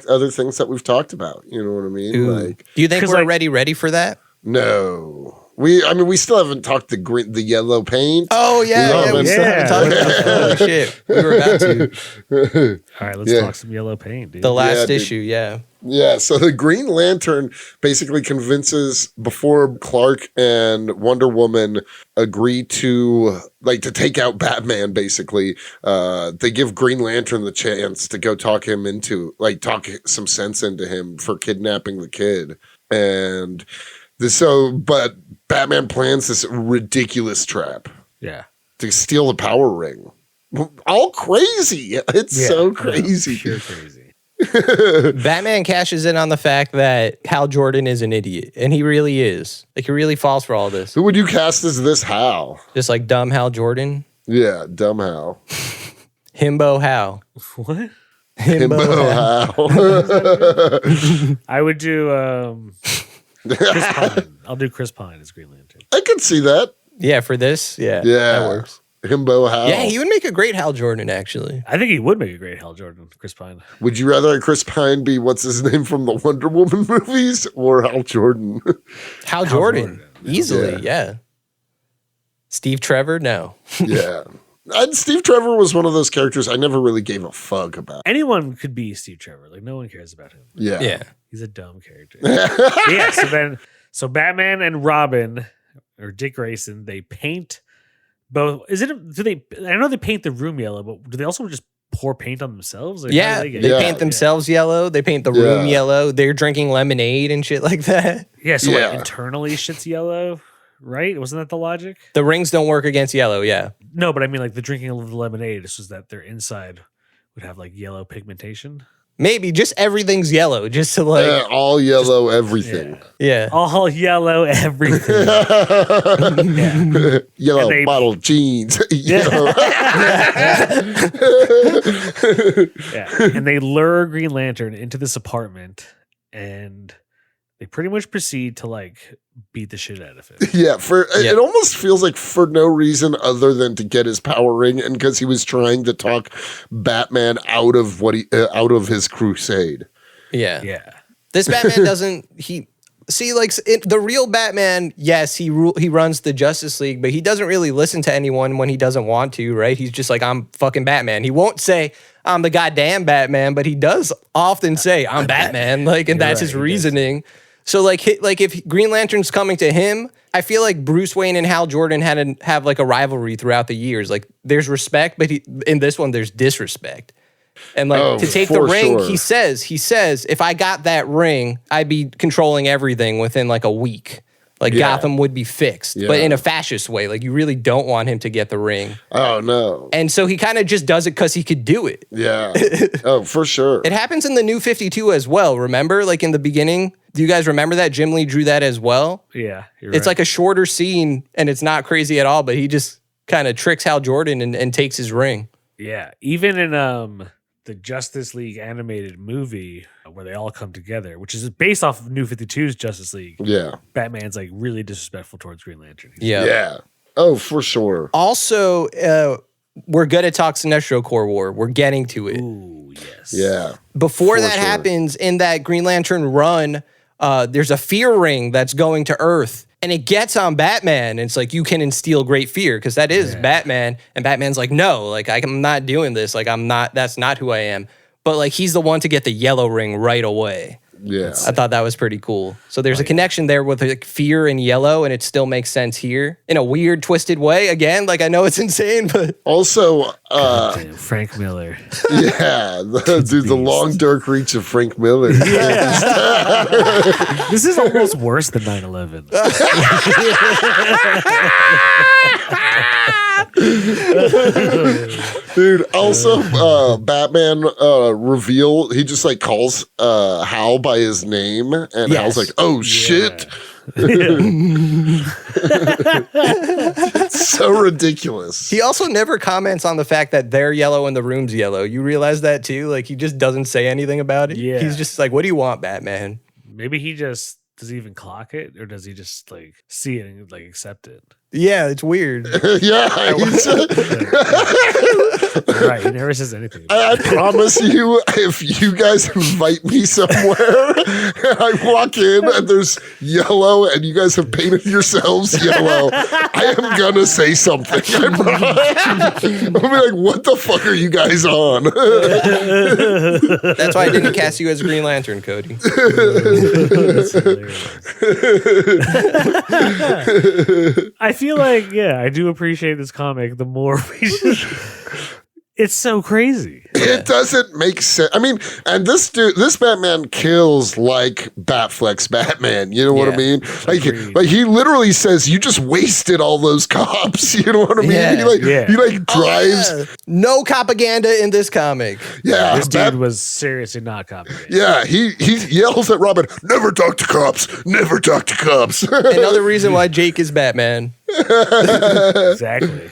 other things that we've talked about. You know what I mean? Ooh. Like, Do you think 'Cause, we're like- ready for that? no. We still haven't talked the yellow paint. Oh, yeah. Yeah, We still haven't talked about it. Holy shit. We were about to. All right, let's Yeah. talk some yellow paint, dude. The last dude. issue, yeah. Yeah, so the Green Lantern basically convinces before Clark and Wonder Woman agree to take out Batman, basically, they give Green Lantern the chance to go talk talk some sense into him for kidnapping the kid. And but Batman plans this ridiculous trap Yeah. to steal the power ring. All crazy. It's so crazy. Pure crazy. Batman cashes in on the fact that Hal Jordan is an idiot. And he really is. Like, he really falls for all this. Who would you cast as this Hal? Just like dumb Hal Jordan. Yeah, dumb Hal. Himbo Hal. What? Himbo Hal. I would do Chris Pine. I'll do Chris Pine as Green Lantern. I can see that. Yeah, for this, Yeah. that works. Himbo Hal. Yeah, he would make a great Hal Jordan, actually. I think he would make a great Hal Jordan, Chris Pine. Would you rather Chris Pine be what's his name from the Wonder Woman movies or Hal Jordan? Hal Jordan. Easily, yeah. Steve Trevor, no. Yeah. And Steve Trevor was one of those characters I never really gave a fuck about. Anyone could be Steve Trevor. Like, no one cares about him. Yeah. Yeah. He's a dumb character. Yeah, so Batman and Robin, or Dick Grayson, they paint both. I know they paint the room yellow, but do they also just pour paint on themselves? Like, Yeah, they paint themselves yellow. They paint the room yellow. They're drinking lemonade and shit like that. Yeah, so like internally shit's yellow, right? Wasn't that the logic? The rings don't work against yellow, yeah. No, but I mean like the drinking of the lemonade is just that their inside would have like yellow pigmentation. Maybe just everything's yellow, just to like all yellow everything. Yeah. All yellow everything. Yellow bottle jeans. Yellow. And they lure Green Lantern into this apartment and they pretty much proceed to like beat the shit out of him. Yeah, it almost feels like for no reason other than to get his power ring and because he was trying to talk Batman out of out of his crusade. Yeah. Yeah. This Batman doesn't the real Batman, yes, he runs the Justice League, but he doesn't really listen to anyone when he doesn't want to, right? He's just like, I'm fucking Batman. He won't say I'm the goddamn Batman, but he does often say I'm Batman, like, and that's his reasoning. So like if Green Lantern's coming to him, I feel like Bruce Wayne and Hal Jordan had to have like a rivalry throughout the years. Like there's respect, but in this one there's disrespect. And like to take the ring, he says, if I got that ring, I'd be controlling everything within like a week. Like Gotham would be fixed, but in a fascist way. Like you really don't want him to get the ring. Oh no. And so he kind of just does it because he could do it. Yeah. Oh, for sure. It happens in the New 52 as well. Remember, like in the beginning, do you guys remember that Jim Lee drew that as well? Yeah. It's like a shorter scene and it's not crazy at all, but he just kind of tricks Hal Jordan and takes his ring. Yeah. Even in the Justice League animated movie where they all come together, which is based off of New 52's Justice League. Yeah. Batman's like really disrespectful towards Green Lantern. Yeah. Oh, for sure. Also, we're good at talk Sinestro Corps War. We're getting to it. Ooh, yes. Yeah. Before that happens, in that Green Lantern run, there's a fear ring that's going to Earth. And it gets on Batman. And it's like, you can instill great fear because that is Batman. And Batman's like, no, like I'm not doing this. Like that's not who I am. But like he's the one to get the yellow ring right away. Yeah. I thought that was pretty cool. So there's a connection there with like fear and yellow, and it still makes sense here in a weird, twisted way. Again, like I know it's insane, but also Damn, Frank Miller. Yeah, the long dark reach of Frank Miller. Yeah. This is almost worse than 9/11. Dude, also Batman reveal, he just like calls Hal by his name and Hal's like, oh shit. It's so ridiculous. He also never comments on the fact that they're yellow and the room's yellow. You realize that too? Like he just doesn't say anything about it. Yeah. He's just like, what do you want, Batman? Maybe he just does he even clock it, or does he just like see it and like accept it? Yeah, it's weird. Yeah. Right, he never says anything. I promise you, if you guys invite me somewhere and I walk in and there's yellow and you guys have painted yourselves yellow, I am gonna say something. I promise. I'll be like, what the fuck are you guys on? That's why I didn't cast you as Green Lantern, Cody. That's hilarious. I feel like, I do appreciate this comic. The more we just, it's so crazy. It doesn't make sense. I mean, and this Batman kills like Batfleck's Batman. You know what I mean? Like he literally says, "You just wasted all those cops." You know what I mean? Yeah. He drives. No propaganda in this comic. Yeah, This dude was seriously not copying. Yeah, he yells at Robin, "Never talk to cops. Never talk to cops." Another reason why Jake is Batman. Exactly.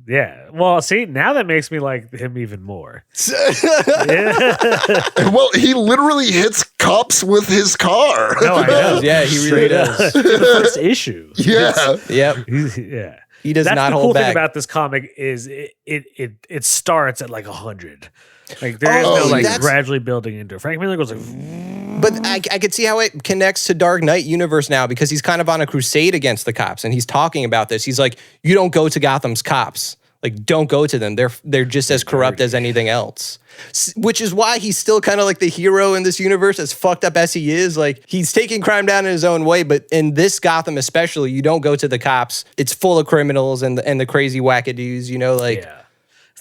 Yeah. Well, see, now that makes me like him even more. Well, he literally hits cops with his car. No, I know. Yeah, he really does. The first issue. Yeah. Yep. Yeah. He does That's not the hold cool back. thing about this comic is it starts at like 100. Like there is Oh, no like that's- gradually building into it. Frank Miller goes like, But I could see how it connects to Dark Knight universe now because he's kind of on a crusade against the cops and he's talking about this. He's like, you don't go to Gotham's cops. Like, don't go to them. They're just as corrupt as anything else. Which is why he's still kind of like the hero in this universe, as fucked up as he is. Like, he's taking crime down in his own way, but in this Gotham especially, you don't go to the cops. It's full of criminals and the crazy wackadoos, you know, like... yeah.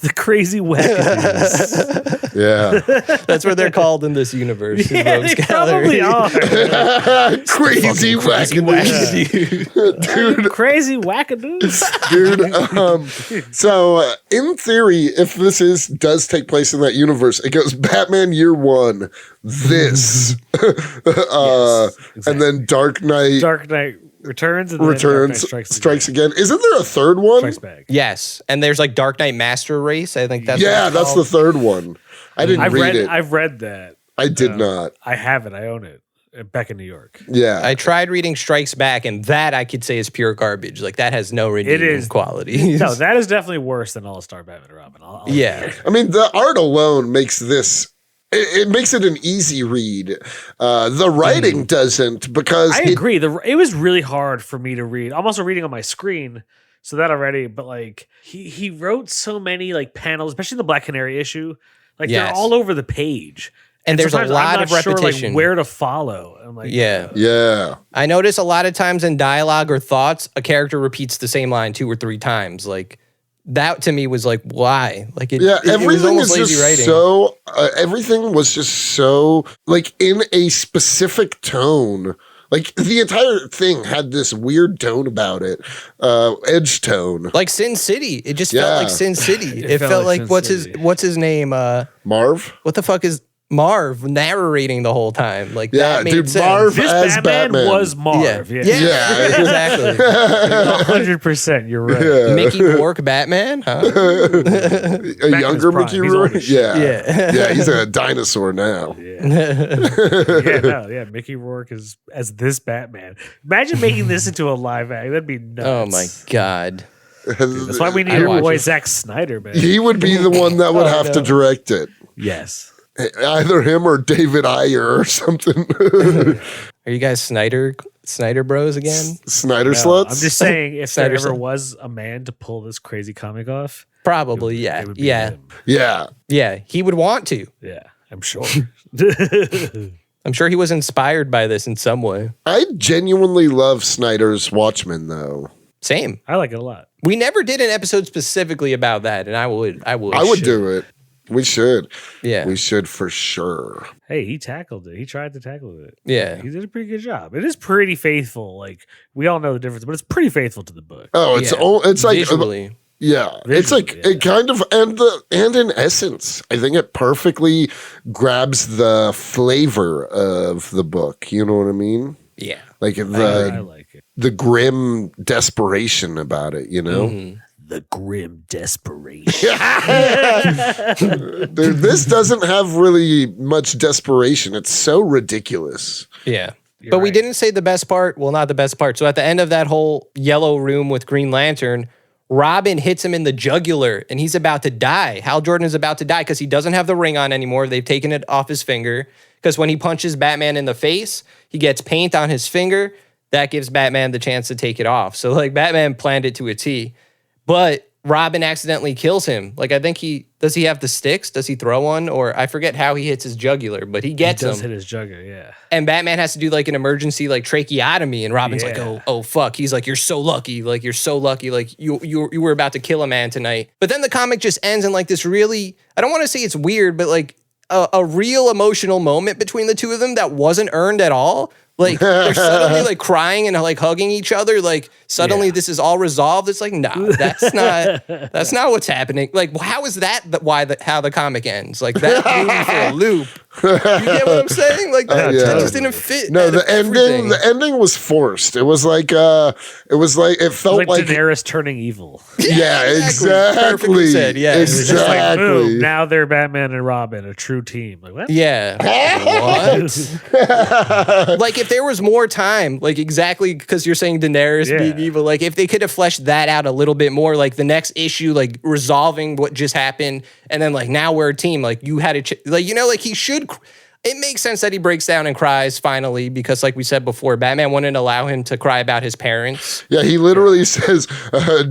The crazy wackadoos. Yeah. That's what they're called in this universe. in Yeah, Rogues they Gallery. probably are. Crazy wackadoo. Dude. Crazy wackadoos. Dude, so in theory, if this does take place in that universe, it goes Batman Year One, this, and then Dark Knight Dark Knight Returns and then Dark Returns, Knight strikes again. Isn't there a third one? Strikes back. Yes, and there's like Dark Knight Master Race. I think that's Yeah, what it's that's the called. third one. I didn't read it. I've read that. I did not. I have it. I own it. Back in New York. Yeah. I tried reading Strikes Back, and that I could say is pure garbage. Like that has no redeeming is. qualities. No, that is definitely worse than All Star Batman and Robin. I'll yeah, I mean, the art alone makes this. It makes it an easy read. The writing doesn't because I agree. It was really hard for me to read. I'm also reading on my screen, so that already. But like he wrote so many like panels, especially the Black Canary issue. Like Yes. they're all over the page, and there's a sometimes lot I'm of not sure, repetition. like, where to follow. I'm like, Yeah. Yeah. I notice a lot of times in dialogue or thoughts, a character repeats the same line 2 or 3 times. Like that to me was like, why? Like it, Yeah, it was everything almost is lazy just writing. so. Everything was just so like in a specific tone. Like the entire thing had this weird tone about it, edge tone. Like Sin City. It just Yeah. felt like Sin City. It It felt felt like like Sin City. what's his name? Marv. What the fuck is Marv narrating the whole time? Like Yeah, that made dude, sense. Marv This as Batman was Marv. Yeah. Yeah, Yeah. exactly. 100%. You're right. Yeah. Mickey Rourke Batman? Huh? A younger prime. Mickey He's Rourke. old as shit. Yeah. Yeah. Yeah, he's a dinosaur now. Yeah, Mickey Rourke is as this Batman. Imagine making this into a live act. That'd be nuts. Oh my god. That's why we need I'd your watch boy it. Zack Snyder, man. He would be the one that would Oh, have to no. direct it. Yes. Either him or David Ayer or something. Are you guys Snyder bros again? Snyder No, sluts. I'm just saying, if Snyder there ever slut. was a man to pull this crazy comic off, Probably, yeah. it would be Yeah. him. Yeah. Yeah. He would want to. Yeah, I'm sure. I'm sure he was inspired by this in some way. I genuinely love Snyder's Watchmen, though. Same. I like it a lot. We never did an episode specifically about that, and I would. I would do it. We should. Yeah. We should for sure. Hey, he tackled it. He tried to tackle it. Yeah. He did a pretty good job. It is pretty faithful. Like, we all know the difference, but it's pretty faithful to the book. Oh, it's Yeah. it's like Visually. yeah, it's like Visually, it kind of and in essence, I think it perfectly grabs the flavor of the book. You know what I mean? Yeah. Like I the like it. the grim desperation about it. You know, Mhm. The grim desperation. Dude, this doesn't have really much desperation. It's so ridiculous. Yeah. You're But we right. didn't say the best part. Well, not the best part. So at the end of that whole yellow room with Green Lantern, Robin hits him in the jugular and he's about to die. Hal Jordan is about to die because he doesn't have the ring on anymore. They've taken it off his finger. Because when he punches Batman in the face, he gets paint on his finger. That gives Batman the chance to take it off. So, like, Batman planned it to a T. But Robin accidentally kills him. Like, I think does he have the sticks? Does he throw one? Or I forget how he hits his jugular, but he gets He does him. hit his jugular, yeah. And Batman has to do like an emergency like tracheotomy, and Robin's like, Yeah. oh fuck. He's like, you're so lucky. Like, you're so lucky. Like, you were about to kill a man tonight. But then the comic just ends in like this really, I don't want to say it's weird, but like a real emotional moment between the two of them that wasn't earned at all. Like they're suddenly like crying and like hugging each other. Like suddenly this is all resolved. It's like, no, that's not what's happening. Like, how is that how the comic ends? Like that threw me for a loop. You get what I'm saying? Like that just didn't fit. No, the ending was forced. It felt like Daenerys turning evil. Yeah, exactly. Said, yeah. Exactly. Like, boom, now they're Batman and Robin, a true team. Like what? Yeah. What? Like if there was more time, like exactly because you're saying Daenerys being evil, like if they could have fleshed that out a little bit more, like the next issue, like resolving what just happened, and then like now we're a team. Like you had like like he should. It makes sense that he breaks down and cries finally because, like we said before, Batman wouldn't allow him to cry about his parents. Yeah, he literally says,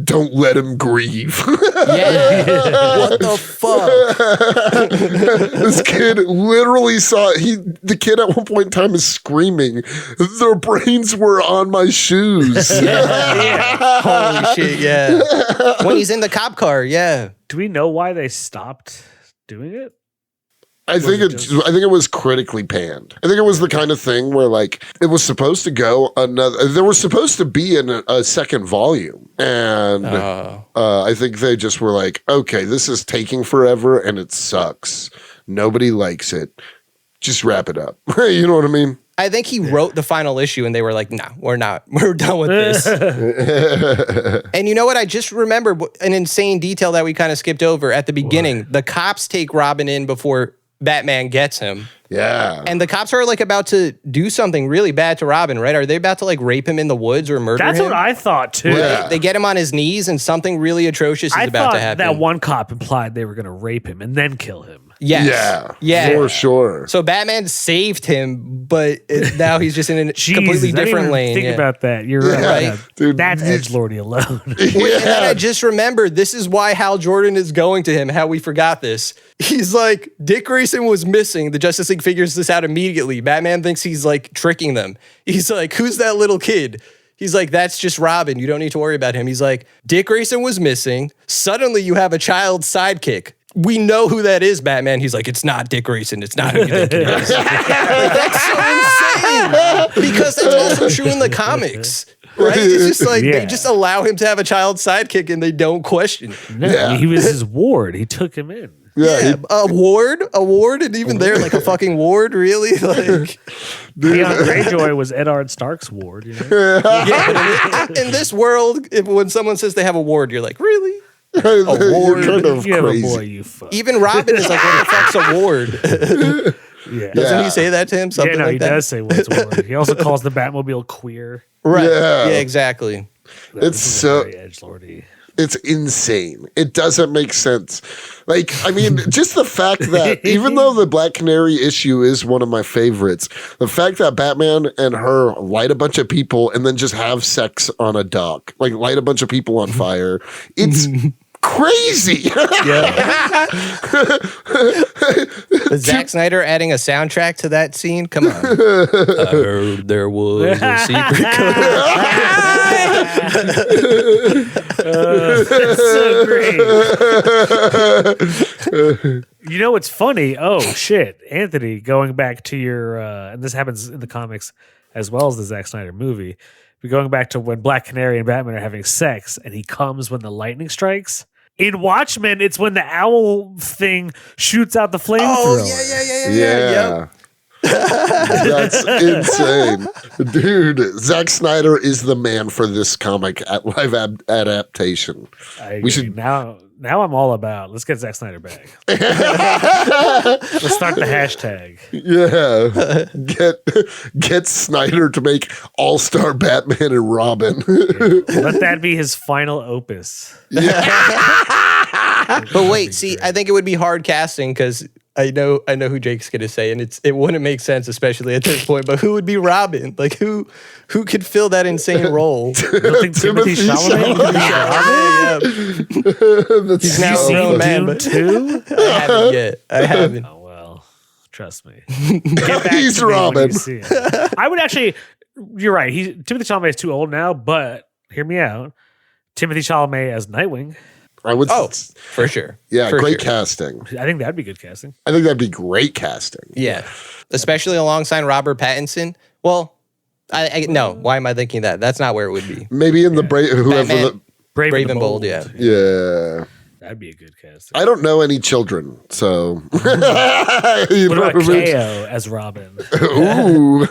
"Don't let him grieve." Yeah, what the fuck? This kid literally saw the kid at one point in time is screaming, "Their brains were on my shoes." Holy shit! Yeah, when he's in the cop car. Yeah. Do we know why they stopped doing it? I think it was critically panned. I think it was the kind of thing where like it was supposed to go there was supposed to be a second volume, and I think they just were like, okay, this is taking forever and it sucks. Nobody likes it. Just wrap it up. You know what I mean? I think he wrote the final issue and they were like, no, we're not. We're done with this. And you know what? I just remembered an insane detail that we kind of skipped over at the beginning. What? The cops take Robin in before Batman gets him. Yeah. And the cops are like about to do something really bad to Robin, right? Are they about to like rape him in the woods or murder him? That's what I thought too. Yeah. They get him on his knees and something really atrocious is about to happen. That one cop implied they were going to rape him and then kill him. Yes. Yeah. For sure. So Batman saved him, but now he's just in a completely different lane. Think about that. You're right. Yeah. Dude, that's edgelordy alone. And then I just remembered this is why Hal Jordan is going to him. How we forgot this. He's like, Dick Grayson was missing. The Justice League figures this out immediately. Batman thinks he's like tricking them. He's like, who's that little kid? He's like, that's just Robin. You don't need to worry about him. He's like, Dick Grayson was missing. Suddenly you have a child sidekick. We know who that is, Batman. He's like, it's not Dick Grayson. It's not who you think it is. That's so insane. Because that's also true in the comics. Right? It's just like they just allow him to have a child sidekick and they don't question it. No, he was his ward. He took him in. Yeah, a ward, and even there, like a fucking ward, really? Like, Theon Greyjoy was Eddard Stark's ward. You know? Yeah, but in this world, when someone says they have a ward, you're like, really? A ward? Kind of you have crazy. a boy, you fuck. Even Robin is like, what the fuck's a ward? Doesn't he say that to him? Something like that? He does say what's a ward. He also calls the Batmobile queer. Right. Yeah, exactly. It's so very edgelordy. It's insane. It doesn't make sense. Like, I mean, just the fact that even though the Black Canary issue is one of my favorites, the fact that Batman and her light a bunch of people and then just have sex on a dock, like light a bunch of people on fire, it's crazy. Is Zack Snyder adding a soundtrack to that scene? Come on. I heard there was a secret code. That's so great. You know what's funny? Oh shit, Anthony, going back to your and this happens in the comics as well as the Zack Snyder movie. But going back to when Black Canary and Batman are having sex and he comes when the lightning strikes. In Watchmen, it's when the owl thing shoots out the flamethrower. Oh, yeah. That's insane. Dude, Zack Snyder is the man for this comic at live adaptation. We should now I'm all about let's get Zack Snyder back. Let's start the hashtag. Yeah. Get Snyder to make All-Star Batman and Robin. Let that be his final opus. But wait, see, I think it would be hard casting because I know who Jake's gonna say, and it wouldn't make sense, especially at this point. But who would be Robin? Like who could fill that insane role? Timothy Chalamet. Yeah. He's now a grown man, but too. I haven't yet. I haven't. Oh well, trust me. Get back He's to me when Robin. you see him. I would actually. You're right. Timothy Chalamet is too old now, but hear me out. Timothy Chalamet as Nightwing. I would. Oh, for sure. Yeah, for great sure. casting. I think that'd be good casting. I think that'd be great casting. Yeah, especially alongside Robert Pattinson. Well, No, why am I thinking that? That's not where it would be. Maybe in the whoever Batman. Brave and Bold, yeah. Yeah. That'd be a good cast. I don't know any children, so. What about KO as Robin? Ooh. He'd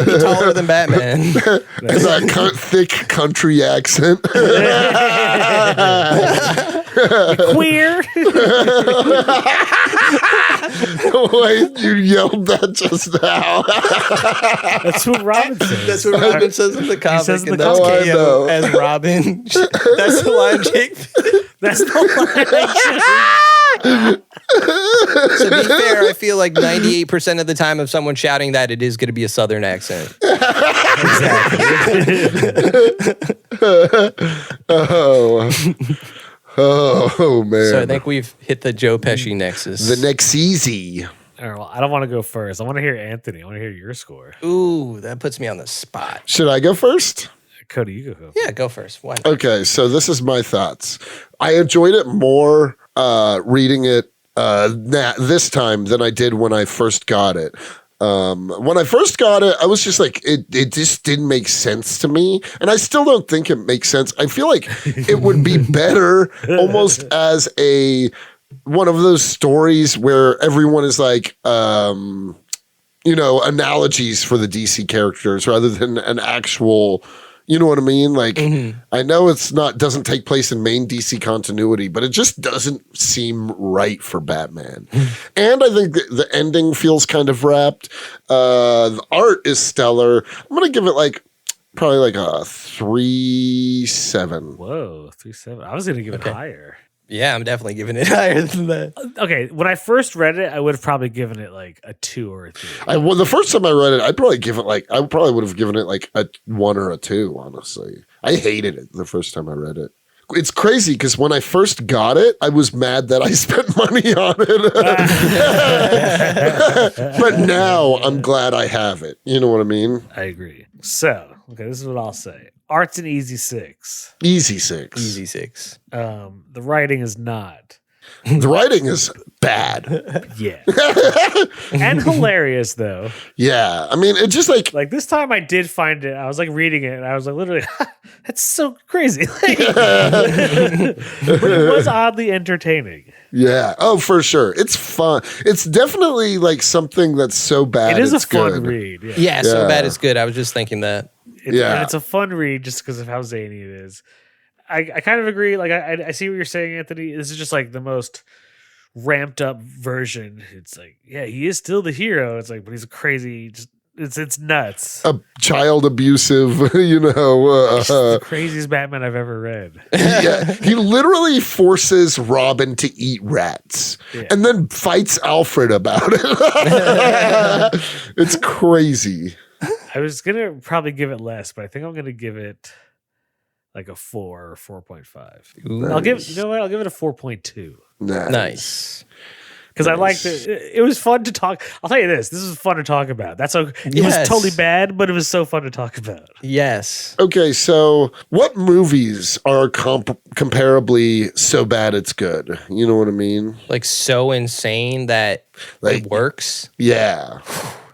be taller than Batman. And that thick country accent. Queer. Wait, you yelled that just now. That's what Robin says. That's what Robin says in the comic. says in And the that's comic. KO Oh, I know. as Robin. That's the line Jake. That's the line. To be fair, I feel like 98% of the time of someone shouting that, it is going to be a Southern accent. Oh, man. So I think we've hit the Joe Pesci nexus. The next easy. All right, well, I don't want to go first. I want to hear Anthony. I want to hear your score. Ooh, that puts me on the spot. Should I go first? Cody, you go. Yeah, go first. Why not? Okay, so this is my thoughts. I enjoyed it more reading it this time than I did when I first got it. When I first got it, I was just like, it just didn't make sense to me. And I still don't think it makes sense. I feel like it would be better almost as one of those stories where everyone is like, analogies for the DC characters rather than an actual, you know what I mean? Like, I know doesn't take place in main DC continuity, but it just doesn't seem right for Batman. And I think the ending feels kind of wrapped. The art is stellar. I'm going to give it probably like a 3.7. Whoa, 3.7. I was going to give it higher. Yeah, I'm definitely giving it higher than that. Okay, when I first read it, I would have probably given it like a 2 or a 3. Well, the first time I read it, I probably would have given it like a 1 or a 2, honestly. I hated it the first time I read it. It's crazy because when I first got it, I was mad that I spent money on it. But now I'm glad I have it. You know what I mean? I agree. So, okay, this is what I'll say. Art's an easy 6. Easy 6. Easy 6. The writing is not. The writing is bad. Yeah. And hilarious, though. Yeah. I mean, it just like this time I did find it. I was like reading it and I was like, literally, that's so crazy. But it was oddly entertaining. yeah. Oh, for sure. It's fun. It's definitely like something that's so bad. It is a it's fun good. read. Yeah. Yeah, so bad it's good. I was just thinking that. And it's a fun read just because of how zany it is. I kind of agree. Like I see what you're saying, Anthony. This is just like the most ramped up version. It's like, yeah, he is still the hero. It's like, but he's a crazy. Just it's nuts. A child abusive, The craziest Batman I've ever read. Yeah, he literally forces Robin to eat rats and then fights Alfred about it. It's crazy. I was gonna probably give it less, but I think I'm gonna give it like a 4 or 4.5. Ooh. I'll give I'll give it a 4.2. Nice. Because I liked it. It was fun to talk. I'll tell you this. This was fun to talk about. It was totally bad, but it was so fun to talk about. Yes. Okay, so what movies are comparably so bad it's good? You know what I mean? Like so insane that it works. Yeah.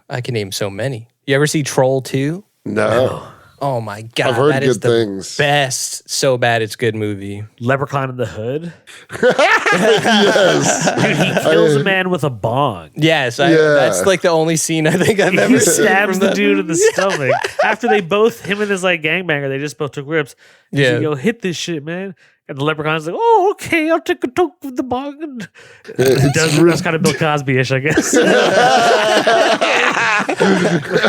I can name so many. You ever see Troll 2? No. Oh my God. I've heard that good is the things. best so bad it's good movie. Leprechaun in the Hood. Yes. Dude, he kills a man with a bong. Yes, that's like the only scene I think I've ever He seen. stabs from the that dude movie. in the stomach after him and his like gangbanger. They just both took rips. He's Yeah. like, yo, hit this shit, man. And the leprechaun's like, oh, okay, I'll take a toke with the bong. And it does kind of Bill Cosby-ish, I guess.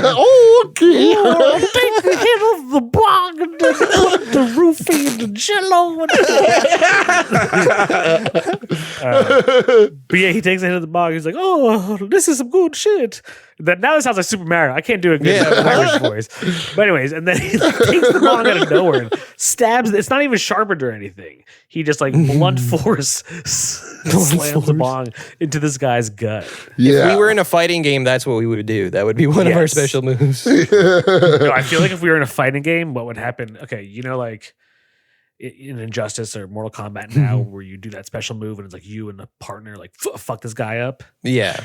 Oh, okay. I'll take the hit of the bong and then put the roofie in the jello. But yeah, he takes a hit of the bong. He's like, oh, this is some good shit. Now this sounds like Super Mario. I can't do a good Irish voice. But anyways, and then he takes the bong out of nowhere and stabs. It's not even sharpened or anything. He just like blunt force slams the bong into this guy's gut. Yeah. If we were in a fighting game, that's what we would do. That would be one of our Yes. special moves. No, I feel like if we were in a fighting game, what would happen? Okay, like in Injustice or Mortal Kombat now, where you do that special move and it's like you and a partner like fuck this guy up. Yeah.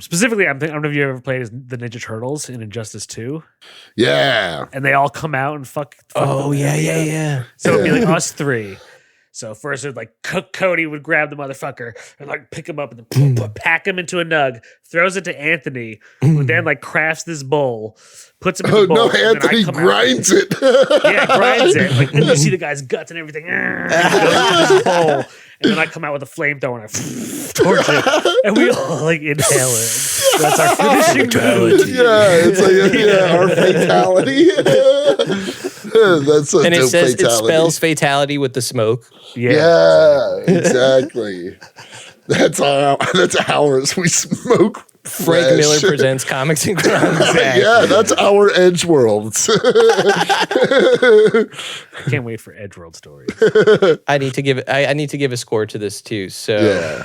Specifically, I don't know if you ever played as the Ninja Turtles in Injustice 2. Yeah. And they all come out and fuck Oh, them. yeah. So it'd be like us three. So first, it like Cody would grab the motherfucker and like pick him up and then pack him into a nug, throws it to Anthony, who then like crafts this bowl, puts him in the bowl. Oh no, Anthony grinds it. Yeah, grinds it. Like then you see the guy's guts and everything. And this bowl, and then I come out with a flamethrower and I torch it, and we all like inhale it. That's our finishing move. Yeah, it's like our fatality. That's a And it dope says fatality. it spells fatality with the smoke. Yeah, exactly. That's ours. We smoke. Frank flesh. Miller presents Comics and Crimes. Yeah, that's our Edgeworlds. I can't wait for Edgeworld stories. I need to give a score to this too. So Yeah.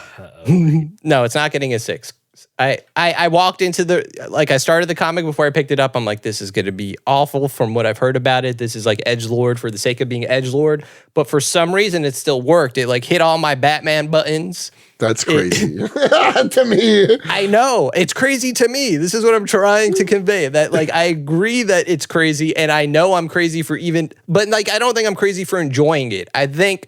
no, it's not getting a 6. I walked into I started the comic before I picked it up. I'm like, this is going to be awful from what I've heard about it. This is like Edgelord for the sake of being Edgelord. But for some reason, it still worked. It like hit all my Batman buttons. That's crazy to me. I know. It's crazy to me. This is what I'm trying to convey. That like I agree that it's crazy, and I know I'm crazy but like I don't think I'm crazy for enjoying it. I think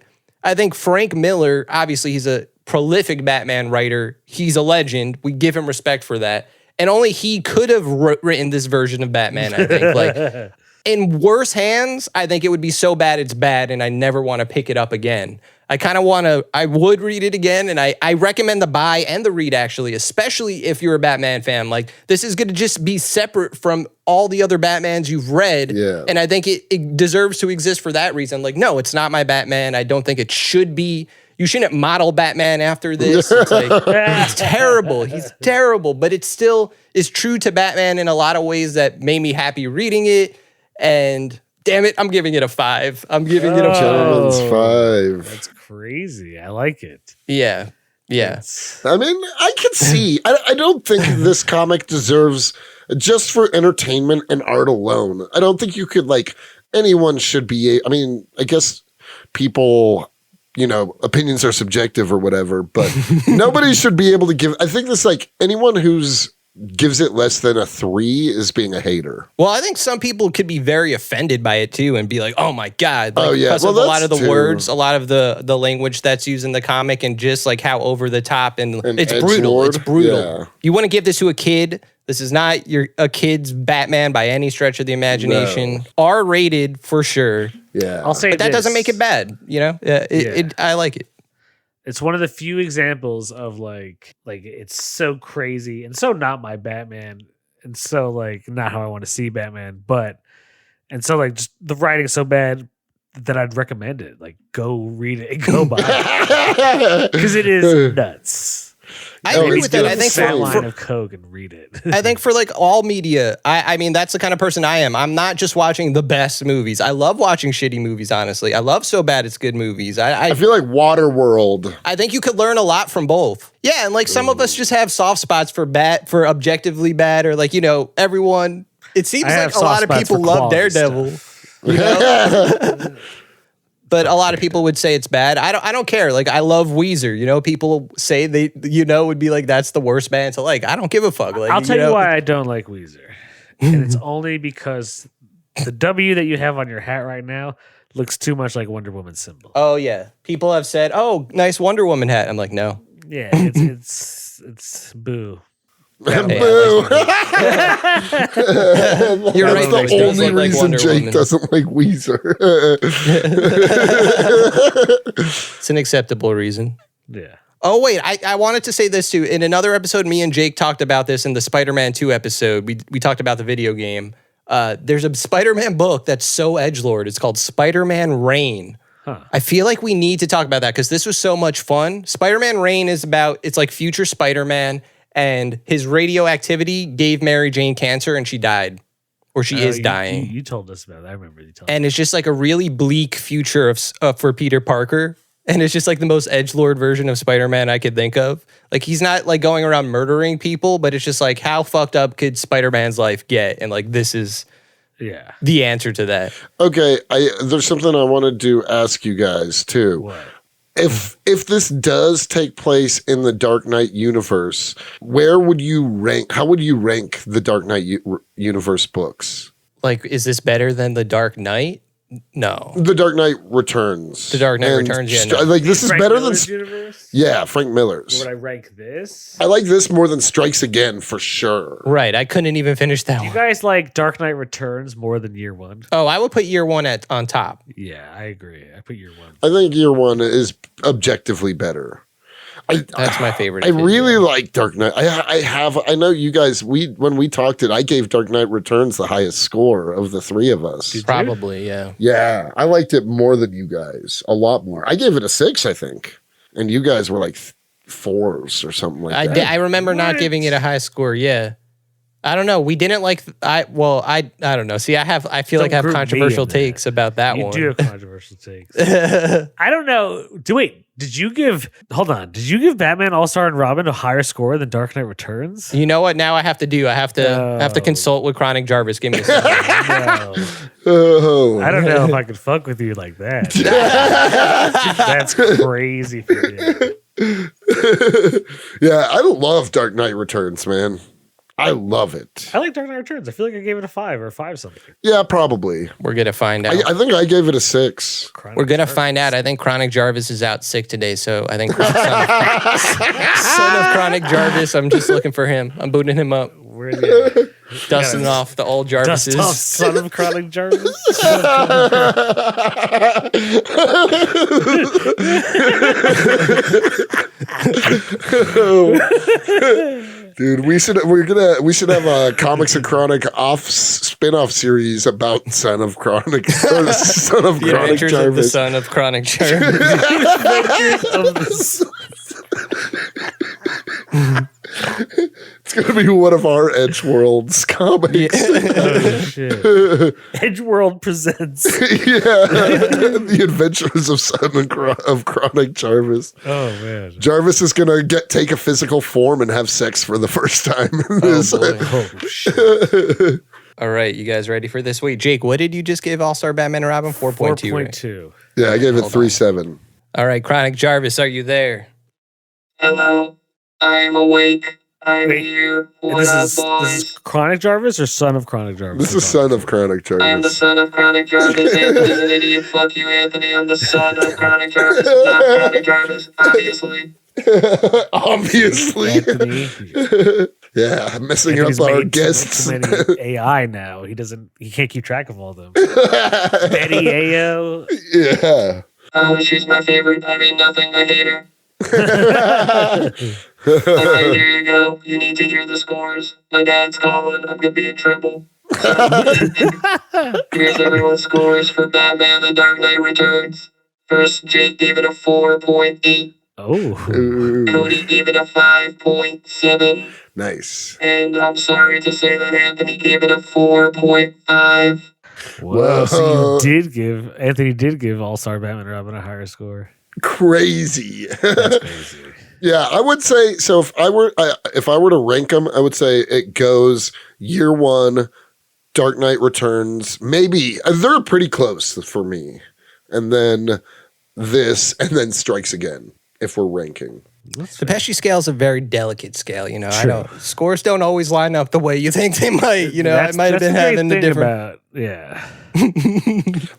Frank Miller, obviously he's a prolific Batman writer. He's a legend. We give him respect for that. And only he could have written this version of Batman, I think. Like in worse hands, I think it would be so bad it's bad, and I never want to pick it up again. I would read it again, and I recommend the buy and the read, actually, especially if you're a Batman fan. Like, this is going to just be separate from all the other Batmans you've read, and I think it deserves to exist for that reason. Like, no, it's not my Batman. I don't think it should be. You shouldn't model Batman after this. It's like, it's terrible. He's terrible, but it still is true to Batman in a lot of ways that made me happy reading it, and damn it, I'm giving it a 5. I'm giving it a 5. Gentleman's 5. That's crazy. I like it. Yeah. I mean, I can see. I don't think this comic deserves, just for entertainment and art alone, I don't think you could, like, anyone should be, I mean, I guess people, opinions are subjective or whatever, but nobody should be able to give, I think this, like, anyone who's gives it less than a 3 is being a hater. Well, I think some people could be very offended by it too and be like, oh my God. Like, because of a lot of the words, a lot of the language that's used in the comic, and just like how over the top and it's brutal. It's brutal. Yeah. You want to give this to a kid. This is not a kid's Batman by any stretch of the imagination. No. R-rated for sure. Yeah. I'll say but that doesn't make it bad, I like it. It's one of the few examples of like it's so crazy and so not my Batman and so like not how I want to see Batman, and so like just the writing's so bad that I'd recommend it. Like, go read it, go buy it, because it is nuts. I agree with that. I think for line of Coke and read it. I think for like all media, I mean, that's the kind of person I am. I'm not just watching the best movies. I love watching shitty movies, honestly. I love So Bad It's Good movies. I feel like Waterworld. I think you could learn a lot from both. Yeah, and like some of us just have soft spots for objectively bad, or like, everyone. It seems like a lot of people love Daredevil. But a lot of people would say it's bad. I don't care. Like, I love Weezer. People say they would be like, that's the worst band to like. I don't give a fuck. Like, I'll tell you why I don't like Weezer. And it's only because the W that you have on your hat right now looks too much like Wonder Woman's symbol. Oh yeah. People have said, "Oh, nice Wonder Woman hat." I'm like, "No." Yeah, it's boo. Boo. You're right. That's the only reason Jake doesn't like Weezer. It's an acceptable reason. Yeah. Oh, wait. I wanted to say this too. In another episode, me and Jake talked about this in the Spider-Man 2 episode. We talked about the video game. There's a Spider-Man book that's so edgelord. It's called Spider-Man Reign. Huh. I feel like we need to talk about that because this was so much fun. Spider-Man Reign is it's like future Spider-Man, and his radioactivity gave Mary Jane cancer and she died. Or she is dying. You told us about that. I remember you told me. And it's just like a really bleak future for Peter Parker. And it's just like the most edgelord version of Spider-Man I could think of. Like, he's not like going around murdering people, but it's just like, how fucked up could Spider-Man's life get? And like, this is Yeah. the answer to that. Okay, there's something I wanted to ask you guys too. What? If this does take place in the Dark Knight universe, where would you rank? How would you rank the Dark Knight universe books? Like, is this better than The Dark Knight? No. The Dark Knight Returns. The Dark Knight Returns, yeah, no. Like this is Frank better Miller's than universe? yeah, Frank Miller's. Would I rank this? I like this more than Strikes Again for sure. Right. I couldn't even finish that Do you one. guys like Dark Knight Returns more than Year One? Oh, I would put year one on top. Yeah, I agree. I put Year One. I think Year One is objectively better. That's my favorite. I really like Dark Knight. I know you guys, when we talked I gave Dark Knight Returns the highest score of the three of us. Probably, yeah. Yeah, I liked it more than you guys. A lot more. I gave it a 6, I think. And you guys were like 4s or something like that. I remember not giving it a high score, yeah. I don't know. We didn't like. I don't know. See, I feel like I have controversial takes about that one. You do have controversial takes. I don't know. Did you give Batman All-Star and Robin a higher score than Dark Knight Returns? You know what? Now I have to do. I have to consult with Chronic Jarvis. Give me a second. No. Oh, I don't know if I could fuck with you like that. That's crazy for you. yeah, I love Dark Knight Returns, man. I love it. I like Dark Knight Returns. I feel like I gave it a 5 or 5 something. Yeah, probably. We're gonna find out. I think I gave it a 6. We're gonna find out. I think Chronic Jarvis is out sick today, so I think son of Chronic Jarvis. I'm just looking for him. I'm booting him up, dusting off the old Jarvises. Dust off son of Chronic Jarvis. Dude, we should have a Comics and Chronic spin-off series about Son of Chronic The Adventures of the Son of Chronic Jarvis. It's gonna be one of our Edgeworlds comics. Oh shit! Edgeworld presents. The Adventures of Son of Chronic Jarvis. Oh man! Jarvis is gonna take a physical form and have sex for the first time. Oh shit! All right, you guys ready for this week? Jake, what did you just give All-Star Batman and Robin? 4.2. 4.2. Yeah, I gave it 3.7. All right, Chronic Jarvis, are you there? Hello, I'm awake. I'm here. What This up, boys? is Chronic Jarvis or Son of Chronic Jarvis? This is Son of Chronic I am the Jarvis. son of Chronic Jarvis. Anthony's an idiot. Fuck you, Anthony. I'm the son of Chronic Jarvis. Not Chronic Jarvis, obviously. Obviously. Anthony. Yeah, messing Anthony's up our made guests. so many AI now. He can't keep track of all of them. Betty Ayo. Yeah. Oh, she's my favorite. I mean nothing. I hate her. Alright, here you go. You need to hear the scores. My dad's calling. I'm gonna be in trouble. Here's everyone's scores for Batman The Dark Knight Returns. First, Jake gave it a 4.8. Oh. Cody gave it a 5.7. Nice. And I'm sorry to say that Anthony gave it a 4.5. Whoa. So Anthony did give All-Star Batman and Robin a higher score. Crazy. That's crazy. Yeah, I would say so. If I were to rank them, I would say it goes Year One, Dark Knight Returns. Maybe they're pretty close for me, and then this, and then Strikes Again. If we're ranking, The Pesci scale is a very delicate scale. You know, I True. know scores don't always line up the way you think they might. You know, That's- it might have that's been the great having the thing different. about- yeah.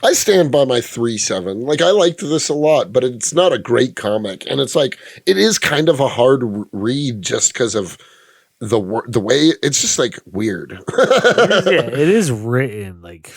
I stand by my 3.7. Like I liked this a lot, but it's not a great comic, and it's like it is kind of a hard read just because of the way it's just like weird. It is written like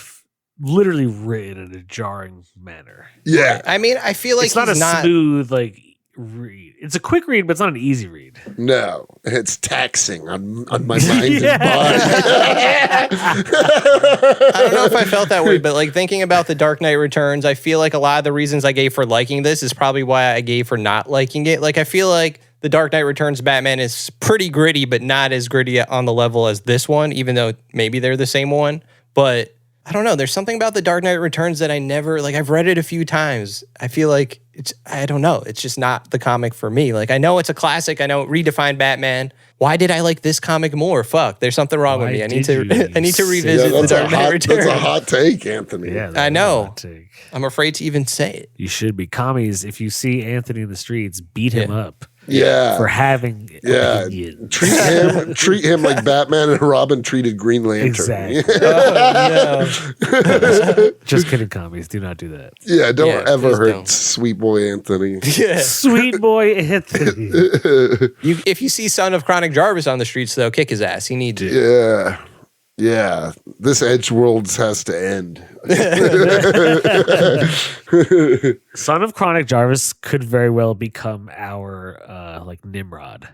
literally written in a jarring manner. Yeah, I mean, I feel like It's not a he's not. smooth like read. It's a quick read, but it's not an easy read. no, it's taxing on my mind Yeah. and body. I don't know if I felt that way, but like thinking about The Dark Knight Returns, I feel like a lot of the reasons I gave for liking this is probably why I gave for not liking it. Like I feel like The Dark Knight Returns Batman is pretty gritty, but not as gritty on the level as this one, even though maybe they're the same one. But I don't know. There's something about The Dark Knight Returns that I never like. I've read it a few times. I feel like I don't know. It's just not the comic for me. Like, I know it's a classic. I know it redefined Batman. Why did I like this comic more? Fuck, there's something wrong with me. I need to revisit the Dark Knight Returns. That's a hot take, Anthony. Yeah, I know. I'm afraid to even say it. You should be. Commies, if you see Anthony in the streets, beat him up. Yeah. For having opinions. Treat him like Batman and Robin treated Green Lantern. Exactly. Just kidding, commies. Do not do that. Yeah, don't ever hurt don't. sweet boy Anthony. Yeah. Sweet boy Anthony. If you see Son of Chronic Jarvis on the streets, though, kick his ass. He needs it. Yeah. Yeah. This Edgeworlds has to end. Son of Chronic Jarvis could very well become our like Nimrod.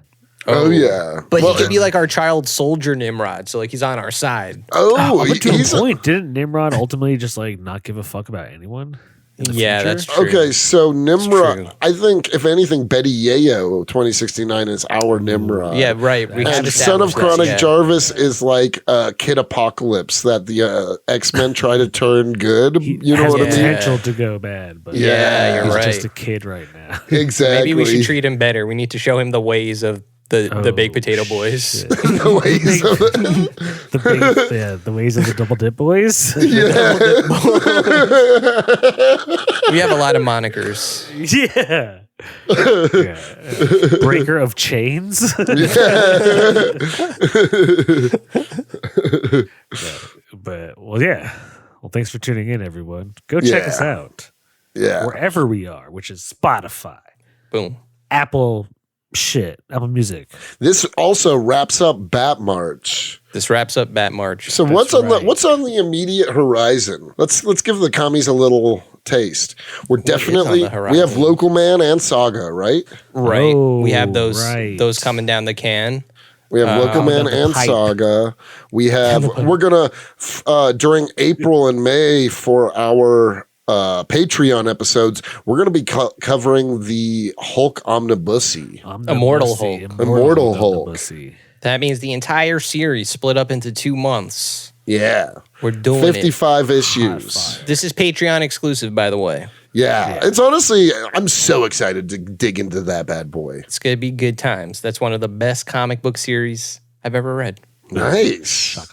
Oh yeah. But he could be like our child soldier Nimrod. So like he's on our side. But to a point, didn't Nimrod ultimately just like not give a fuck about anyone? Yeah, that's true. Okay, so Nimrod, true. I think if anything, Betty Yayo 2069 is our Nimrod. Yeah, right. We have And Son of established Chronic that, yeah. Jarvis is like Kid Apocalypse that the X-Men try to turn good. You know has what I mean? potential to go bad, but Yeah, you're he's right. just a kid right now. Exactly. Maybe we should treat him better. We need to show him the ways of the baked potato boys. Shit. the ways of the ways of the double dip boys. We have a lot of monikers. Yeah. Breaker of chains. But well, thanks for tuning in, everyone. Go check us out wherever we are, which is Spotify, Boom. Apple Music. This also wraps up Bat March. This wraps up Bat March. So what's on the immediate horizon? Let's give the commies a little taste. We're definitely we have Local Man and Saga, right? Right. Oh, we have those right. coming down the can. We have Local Man the and pipe. Saga. We're gonna during April and May for our Patreon episodes, we're going to be covering the Hulk Omnibussy. Immortal Hulk. Immortal Hulk. Omnibussy. That means the entire series split up into 2 months. Yeah. We're doing 55 issues. This is Patreon exclusive, by the way. Yeah. It's honestly, I'm so excited to dig into that bad boy. It's going to be good times. That's one of the best comic book series I've ever read. Nice. I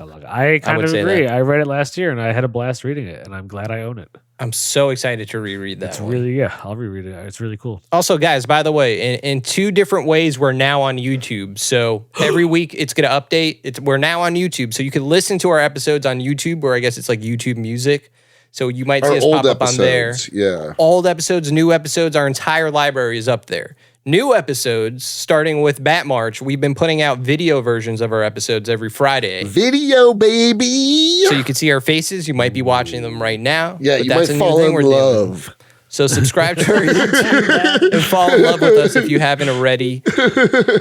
kind would of say agree. that. I read it last year and I had a blast reading it, and I'm glad I own it. I'm so excited to reread that. It's one. really, I'll reread it. It's really cool. Also, guys, by the way, in 2 different ways, we're now on YouTube. So every week it's going to update. We're now on YouTube. So you can listen to our episodes on YouTube, or I guess it's like YouTube Music. So you might see us pop up on there. Yeah. Old episodes, new episodes, our entire library is up there. New episodes, starting with Bat March, we've been putting out video versions of our episodes every Friday. Video, baby. So you can see our faces. You might be watching them right now. Yeah, but you that's might a new fall thing in we're doing. love. So subscribe to our YouTube and fall in love with us if you haven't already.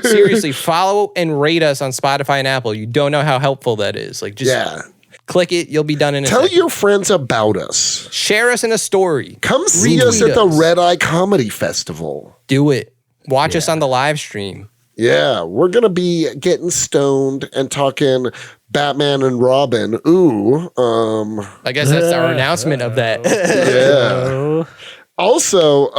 Seriously, follow and rate us on Spotify and Apple. You don't know how helpful that is. Like, just click it. You'll be done in a Tell second. your friends about us. Share us in a story. Come see us at the Red Eye Comedy Festival. Do it. Watch us on the live stream. Yeah, we're going to be getting stoned and talking Batman and Robin. Ooh. I guess that's our announcement of that. Yeah. Also,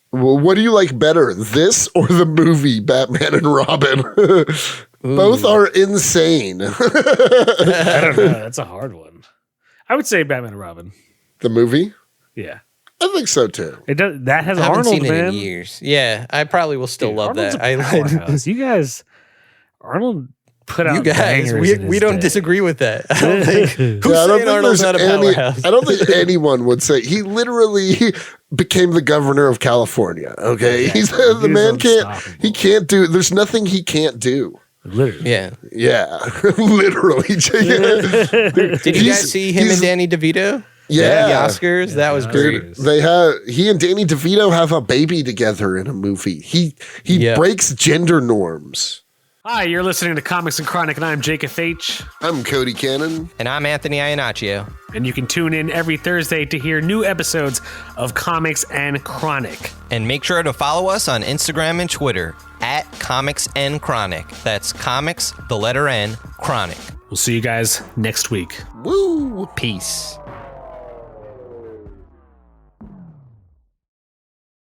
what do you like better, this or the movie Batman and Robin? Both are insane. I don't know. That's a hard one. I would say Batman and Robin. The movie? Yeah. I think so too. It does. That has I haven't Arnold, seen man. it in years. Yeah, I probably will still love Arnold's that. a powerhouse. You guys, Arnold put out You guys, bangers we in his don't day. disagree with that. I don't think. Who's Yeah, I don't saying think Arnold's there's not a powerhouse? I don't think anyone would say he literally became the governor of California. Okay, Yeah, he's bro. the He man was can't. unstoppable. He can't do. There's nothing he can't do. Literally. Yeah. Yeah, literally. Did you guys see him and Danny DeVito? Yeah. The Oscars? That was great. Dude, he and Danny DeVito have a baby together in a movie. He breaks gender norms. Hi, you're listening to Comics and Chronic, and I'm Jacob H. I'm Cody Cannon. And I'm Anthony Iannaccio. And you can tune in every Thursday to hear new episodes of Comics and Chronic. And make sure to follow us on Instagram and Twitter at Comics and Chronic. That's Comics, the letter N, Chronic. We'll see you guys next week. Woo! Peace.